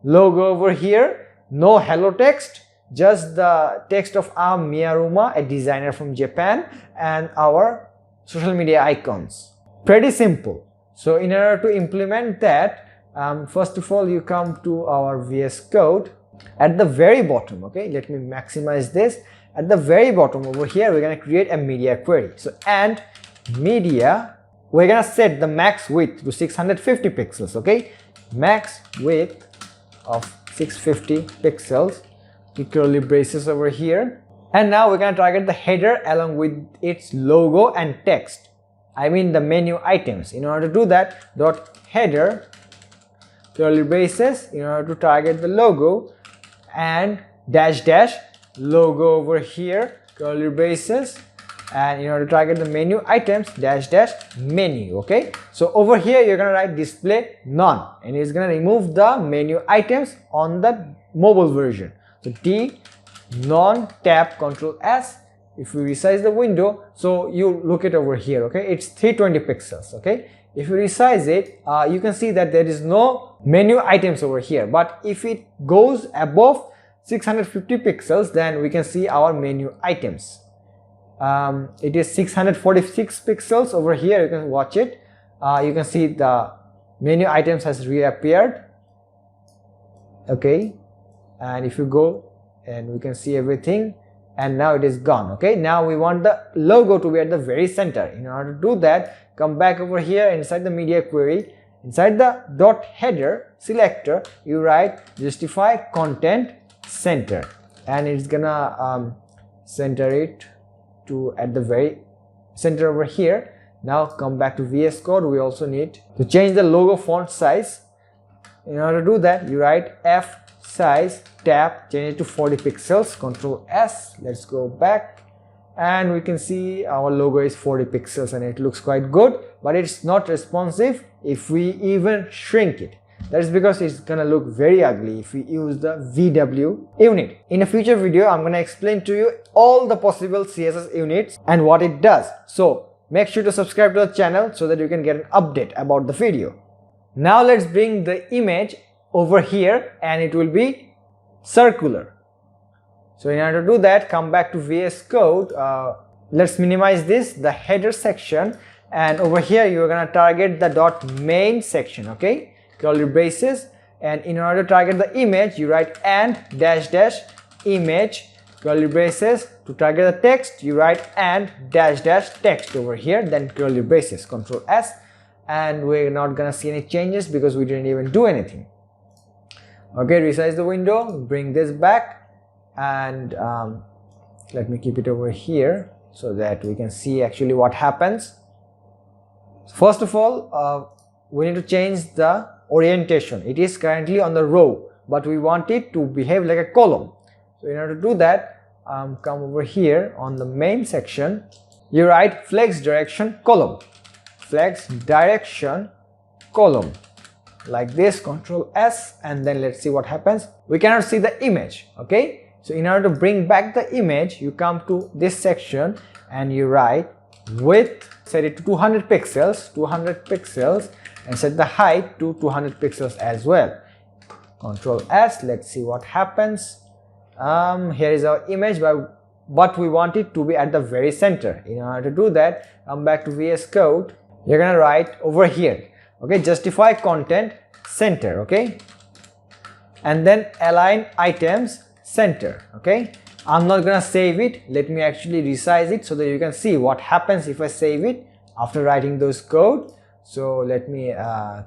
logo over here, no hello text, just the text of Miyaruma, a designer from Japan, and our social media icons. Pretty simple. So in order to implement that, first of all, you come to our VS Code. At the very bottom, okay, let me maximize this. At the very bottom over here, we're going to create a media query. So and media, we're going to set the max width to 650 pixels. Okay, max width of 650 pixels. Curly braces over here, and now we're going to target the header along with its logo and text. I mean the menu items. In order to do that, dot header curly braces, in order to target the logo, and dash dash logo over here curly braces, and in order to target the menu items, dash dash menu. Okay, so over here you're going to write display none, and it's going to remove the menu items on the mobile version. So D non tab control S. If we resize the window, so you look it over here. Okay, it's 320 pixels. Okay, if you resize it, you can see that there is no menu items over here, but if it goes above 650 pixels, then we can see our menu items. It is 646 pixels over here. You can watch it. You can see the menu items has reappeared. Okay, and if you go, and we can see everything, and now it is gone. Okay, now we want the logo to be at the very center. In order to do that, come back over here inside the media query. Inside the dot header selector, you write justify content center, and it's gonna center it to at the very center over here. Now come back to VS Code. We also need to change the logo font size. In order to do that, you write F size tab, change it to 40 pixels, Control S. Let's go back, and we can see our logo is 40 pixels and it looks quite good, but it's not responsive if we even shrink it. That is because it's gonna look very ugly if we use the VW unit. In a future video, I'm gonna explain to you all the possible CSS units and what it does. So make sure to subscribe to the channel so that you can get an update about the video. Now let's bring the image over here, and it will be circular. So in order to do that, come back to VS Code. Let's minimize this, the header section, and over here you're gonna target the dot main section. Okay, curly braces, and in order to target the image, you write and dash dash image curly braces. To target the text, you write and dash dash text over here, then curly braces, Control S, and we're not gonna see any changes because we didn't even do anything. Okay, resize the window, bring this back, and let me keep it over here so that we can see actually what happens. First of all, we need to change the orientation. It is currently on the row, but we want it to behave like a column. So in order to do that, come over here on the main section, you write flex direction column, flex direction column, like this, Control S, and then let's see what happens. We cannot see the image. Okay, so in order to bring back the image, you come to this section and you write width, set it to 200 pixels, and set the height to 200 pixels as well. Control S, let's see what happens. Here is our image, but we want it to be at the very center. In order to do that, come back to VS Code. You're gonna write over here, okay, justify content center, okay, and then align items center. Okay, I'm not gonna save it. Let me actually resize it so that you can see what happens if I save it after writing those code. So let me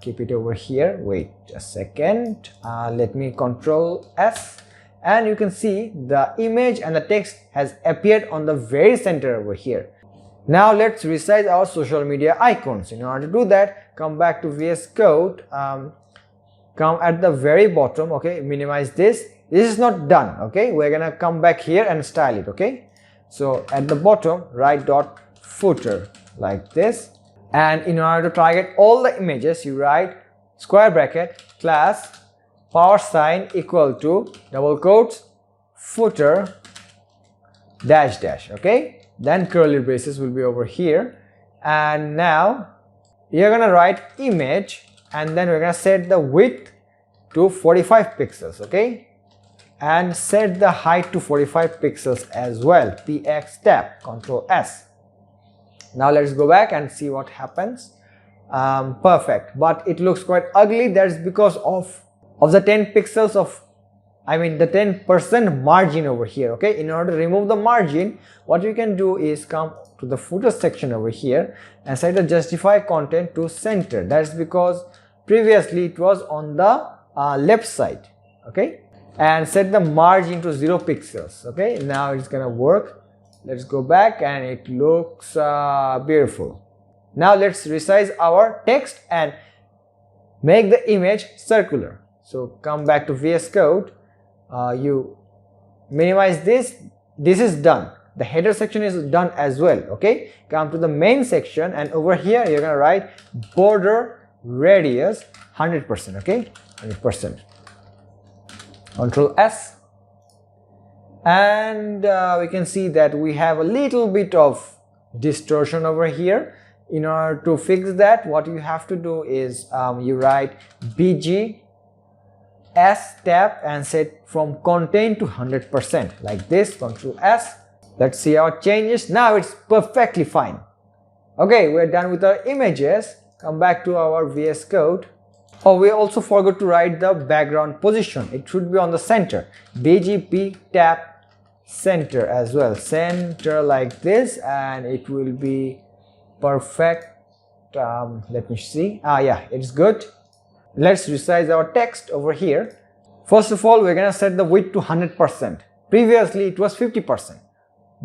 keep it over here. Wait a second. Let me Control S, and you can see the image and the text has appeared on the very center over here. Now let's resize our social media icons. In order to do that, come back to VS Code, come at the very bottom, okay, minimize this. This is not done, okay, we're gonna come back here and style it. Okay, so at the bottom, write dot footer like this, and in order to target all the images, you write square bracket class power sign equal to double quotes footer dash dash. Okay, then curly braces will be over here, and now you're gonna write image, and then we're gonna set the width to 45 pixels. Okay, and set the height to 45 pixels as well. PX tab, Control S. Now let's go back and see what happens. Perfect, but it looks quite ugly. That's because of the 10 pixels of, the 10% margin over here. Okay, in order to remove the margin, what you can do is come to the footer section over here and set the justify content to center. That's because previously it was on the left side. Okay, and set the margin to 0 pixels. Okay, now it's gonna work. Let's go back, and it looks beautiful. Now let's resize our text and make the image circular. So come back to VS Code, you minimize this. This is done. The header section is done as well. Okay, come to the main section, and over here you're gonna write border radius 100%. Okay, 100%. Control S, and we can see that we have a little bit of distortion over here. In order to fix that, what you have to do is you write BG S tab and set from content to 100% like this. Control S. Let's see our changes. Now it's perfectly fine. Okay, we're done with our images. Come back to our VS Code. Oh, we also forgot to write the background position. It should be on the center. BGP tab center as well. Center like this, and it will be perfect. Let me see. Yeah, it's good. Let's resize our text over here. First of all, we're gonna set the width to 100%. Previously it was 50%.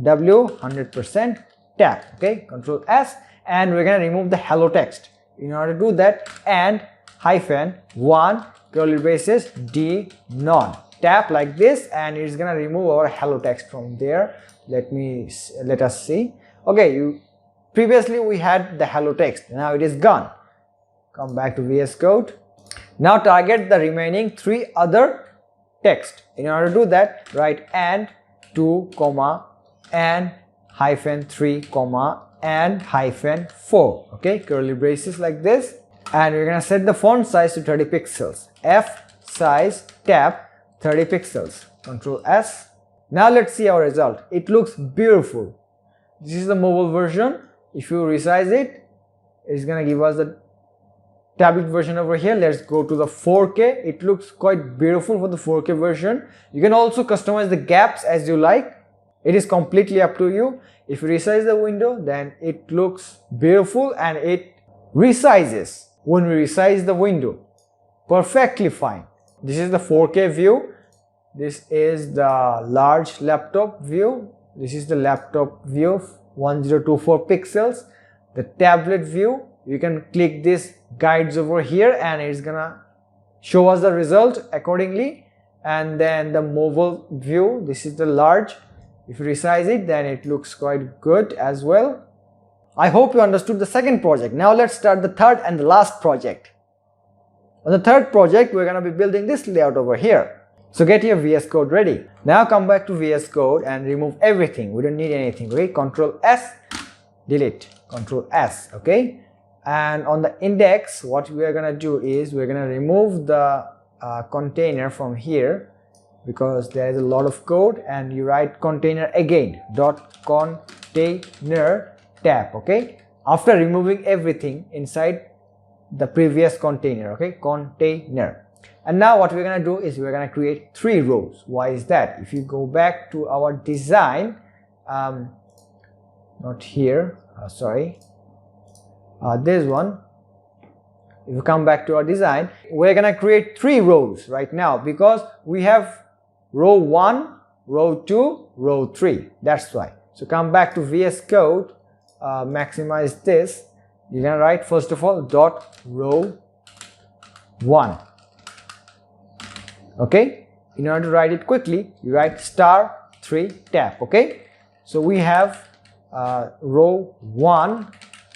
W 100% tab. Okay, Control S, and we're gonna remove the hello text. In order to do that, and -1 curly braces D none. Tap like this, and it's gonna remove our hello text from there. Let us see. Okay, previously we had the hello text. Now it is gone. Come back to VS Code. Now target the remaining 3 other text. In order to do that, write and 2, and -3, and -4. Okay, curly braces like this, and we're gonna set the font size to 30 pixels. F size tab 30 pixels. Control S. Now let's see our result. It looks beautiful. This is the mobile version. If you resize it, it's gonna give us the tablet version over here. Let's go to the 4K. It looks quite beautiful for the 4K version. You can also customize the gaps as you like. It is completely up to you. If you resize the window, then it looks beautiful, and it resizes when we resize the window. Perfectly fine. This is the 4K view. This is the large laptop view. This is the laptop view, 1024 pixels. The tablet view, you can click this guides over here, and it's gonna show us the result accordingly. And then the mobile view, this is the large. If you resize it, then it looks quite good as well. I hope you understood the second project. Now let's start the third and the last project. On the third project, we're going to be building this layout over here. So get your VS Code ready. Now come back to VS Code and remove everything. We don't need anything. Okay, Control S, delete. Control S. Okay, and on the index, what we are going to do is we're going to remove the container from here, because there is a lot of code, and you write container again, dot container tab. Okay, after removing everything inside the previous container. Okay, container. And now what we're going to do is we're going to create 3 rows. Why is that? If you go back to our design, not here, sorry, this one. If you come back to our design, we're going to create 3 rows right now, because we have row 1, row 2, row 3. That's why. So come back to VS Code, maximize this. You're going to write first of all dot row 1. Okay, in order to write it quickly, you write *3 tab. Okay, so we have row 1,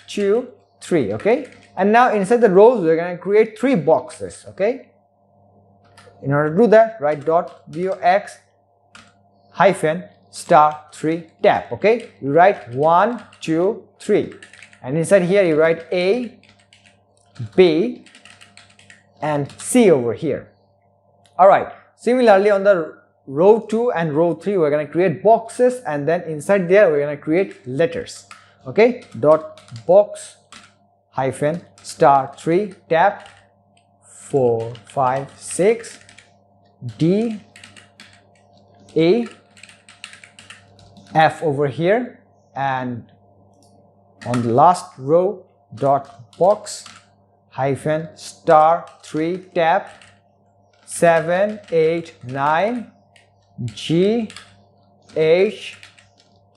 2, 3. Okay, and now inside the rows we're going to create 3 boxes. Okay, in order to do that, write dot box hyphen *3 tab. Okay, you write 1, 2, 3, and inside here you write A, B, and C over here. Alright, similarly on the row 2 and row 3 we're going to create boxes, and then inside there we're going to create letters. Okay, dot box hyphen *3 tab 4, 5, 6 D, A, F over here, and on the last row dot box hyphen *3 tab 7, 8, 9 G, H,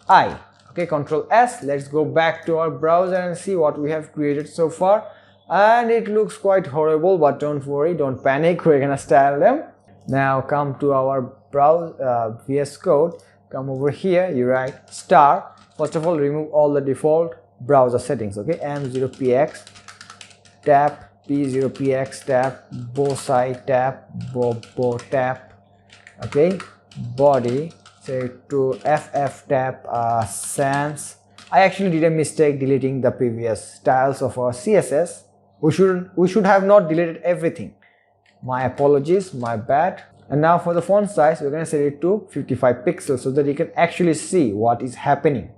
I. Okay, Control S. Let's go back to our browser and see what we have created so far. And it looks quite horrible, but don't worry, don't panic. We're gonna style them. Now come to our browser, VS Code. Come over here. You write star. First of all, remove all the default browser settings. Okay, M0px tab, P0px tab, Bosai tab, Bo tab. Okay, body, say to FF tab, sans. I actually did a mistake deleting the previous styles of our CSS. We should have not deleted everything. My apologies, my bad. And now for the font size, we're going to set it to 55 pixels so that you can actually see what is happening.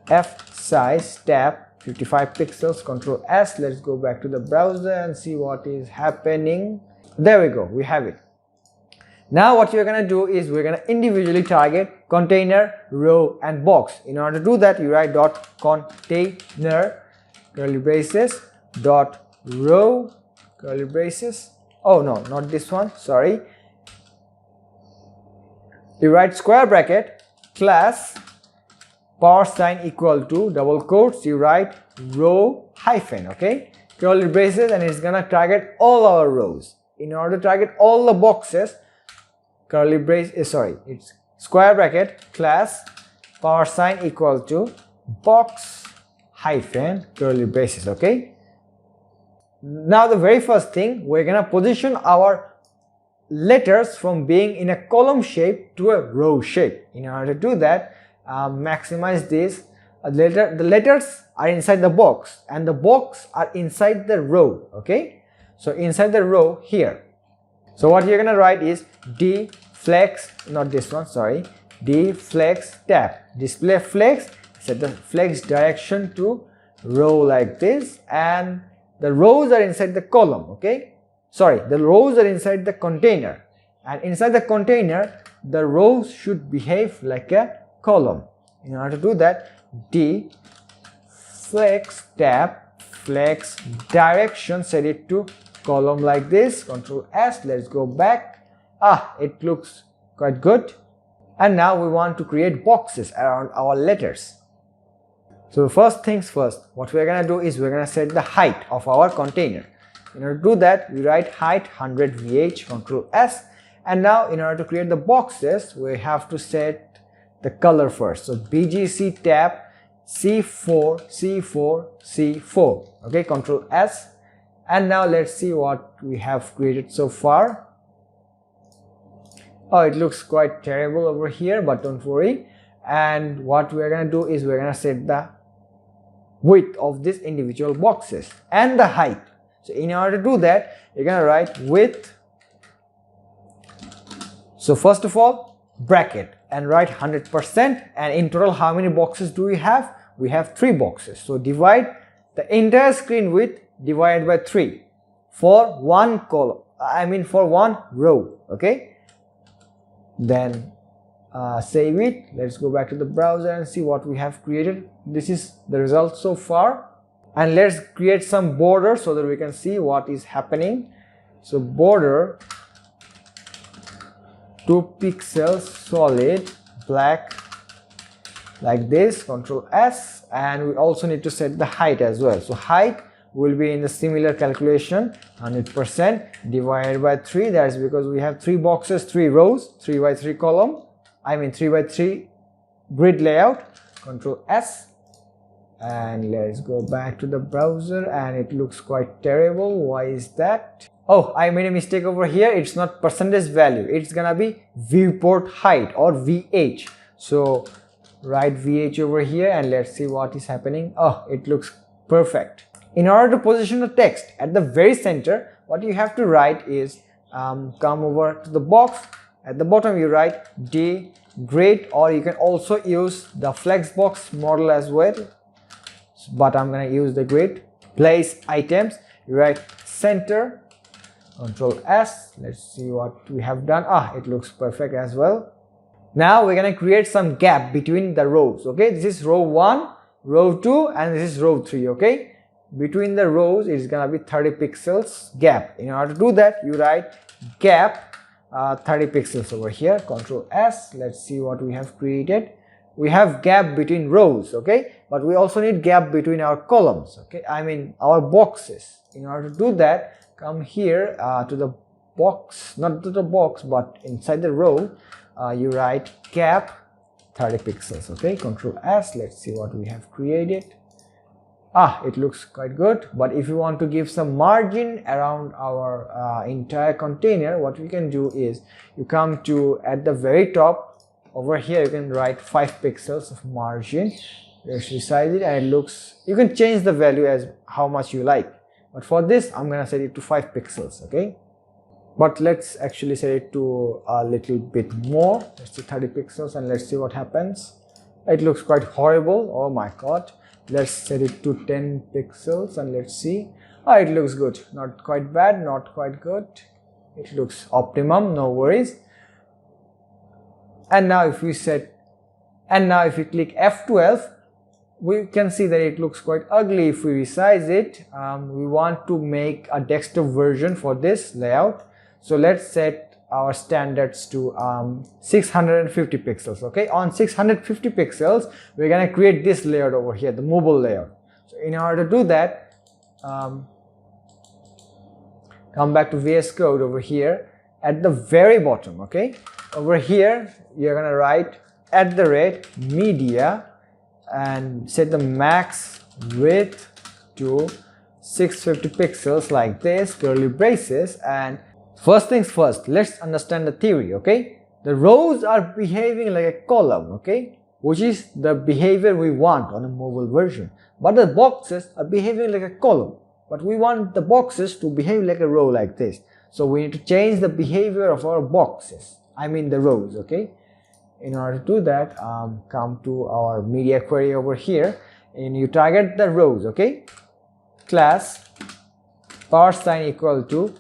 F size tab 55 pixels, Control S. Let's go back to the browser and see what is happening. There we go, we have it. Now what you're going to do is we're going to individually target container, row, and box. In order to do that, you write dot container curly braces dot row curly braces. Oh no, not this one, sorry. You write square bracket class # equal to double quotes, you write row hyphen, okay, curly braces, and it's gonna target all our rows. In order to target all the boxes, curly brace it's square bracket class # equal to box hyphen curly braces. Okay, now the very first thing, we're gonna position our letters from being in a column shape to a row shape. In order to do that, maximize this. The letters are inside the box and the box are inside the row. Okay, so inside the row here. So what you're gonna write is D flex, not this one, sorry, D flex tab, display flex, set the flex direction to row like this, and the rows are inside the column. Okay, sorry, the rows are inside the container, and inside the container the rows should behave like a column. In order to do that, D flex tab flex direction, set it to column like this, Control S. Let's go back. It looks quite good. And now we want to create boxes around our letters. So first things first, what we're gonna do is we're gonna set the height of our container. In order to do that, we write height 100 VH, Ctrl S. And now in order to create the boxes, we have to set the color first. So BGC tab C4, C4, C4. Okay, Ctrl S. And now let's see what we have created so far. Oh, it looks quite terrible over here, but don't worry. And what we're gonna do is we're gonna set the width of these individual boxes and the height. So in order to do that, you're gonna write width. So first of all, bracket and write 100%. And in total, how many boxes do we have? We have 3 boxes. So divide the entire screen width divided by 3 for one column. For one row. Okay. Then save it. Let's go back to the browser and see what we have created. This is the result so far. And let's create some border so that we can see what is happening. So border 2 pixels solid black like this, Ctrl S. And we also need to set the height as well. So height will be in the similar calculation, 100% divided by 3. That's because we have 3 boxes, 3 rows, 3 by 3 column. 3 by 3 grid layout. Ctrl S. And let's go back to the browser, and it looks quite terrible. Why is that? Oh, I made a mistake over here. It's not percentage value. It's gonna be viewport height or VH. So write VH over here and let's see what is happening. Oh, it looks perfect. In order to position the text at the very center, what you have to write is come over to the box. At the bottom you write D grid, or you can also use the flexbox model as well, but I'm gonna use the grid. Place items, you write center, Ctrl S. Let's see what we have done. It looks perfect as well. Now we're gonna create some gap between the rows. Okay, this is row 1, row 2, and this is row 3. Okay, between the rows it's gonna be 30 pixels gap. In order to do that, you write gap 30 pixels over here, Ctrl S. Let's see what we have created. We have gap between rows, okay, but we also need gap between our columns, okay, our boxes. In order to do that, come here to the box, not to the box but inside the row, you write gap 30 pixels, okay, Ctrl S. Let's see what we have created. It looks quite good, but if you want to give some margin around our entire container, what we can do is you come to at the very top over here, you can write 5 pixels of margin. Let's resize it, and it looks, you can change the value as how much you like, but for this I'm gonna set it to 5 pixels, okay, but let's actually set it to a little bit more. Let's see 30 pixels and let's see what happens. It looks quite horrible. Oh my god. Let's set it to 10 pixels and let's see. It looks good. Not quite bad, not quite good. It looks optimum, no worries. And now if we click F12, we can see that it looks quite ugly. If we resize it, we want to make a desktop version for this layout. So let's set our standards to 650 pixels. Okay, on 650 pixels we're gonna create this layout over here, the mobile layout. So in order to do that, come back to VS Code over here at the very bottom. Okay, over here you're gonna write @media and set the max width to 650 pixels like this, curly braces. And first things first, let's understand the theory, okay? The rows are behaving like a column, okay? Which is the behavior we want on a mobile version. But the boxes are behaving like a column. But we want the boxes to behave like a row like this. So we need to change the behavior of our boxes. The rows, okay? In order to do that, come to our media query over here and you target the rows, okay? Class $sign equal to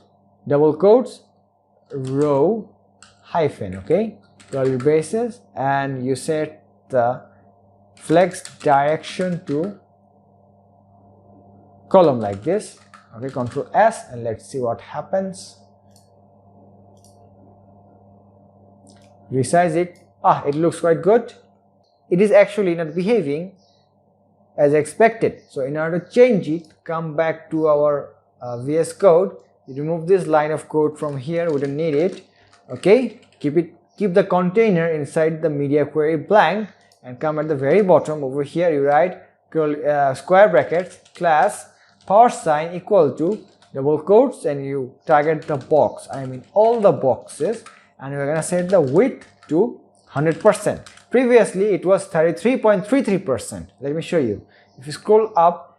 double quotes row hyphen, okay, curly braces, and you set the flex direction to column like this, okay, Ctrl S, and let's see what happens. Resize it. It looks quite good. It is actually not behaving as expected. So in order to change it, come back to our VS Code, you remove this line of code from here, we don't need it. Okay, keep the container inside the media query blank, and come at the very bottom over here, you write square brackets class # equal to double quotes, and you target the box, I mean all the boxes, and we're gonna set the width to 100%. Previously it was 33.33%. Let me show you. If you scroll up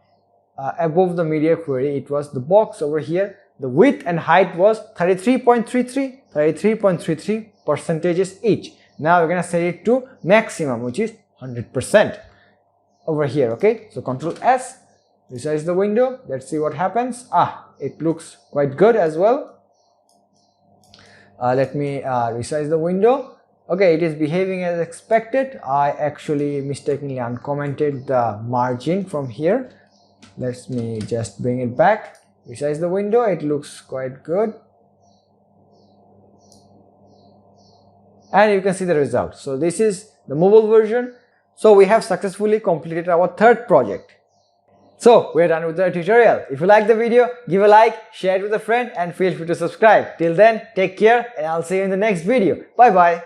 above the media query, it was the box over here, the width and height was 33.33 percentages each. Now we're gonna set it to maximum, which is 100% over here. Okay, so Control S, resize the window. Let's see what happens. It looks quite good as well. Let me resize the window. Okay, it is behaving as expected. I actually mistakenly uncommented the margin from here. Let me just bring it back, resize the window. It looks quite good, and you can see the result. So this is the mobile version. So we have successfully completed our third project. So we're done with the tutorial. If you like the video, give a like, share it with a friend, and feel free to subscribe. Till then, take care, and I'll see you in the next video. Bye bye.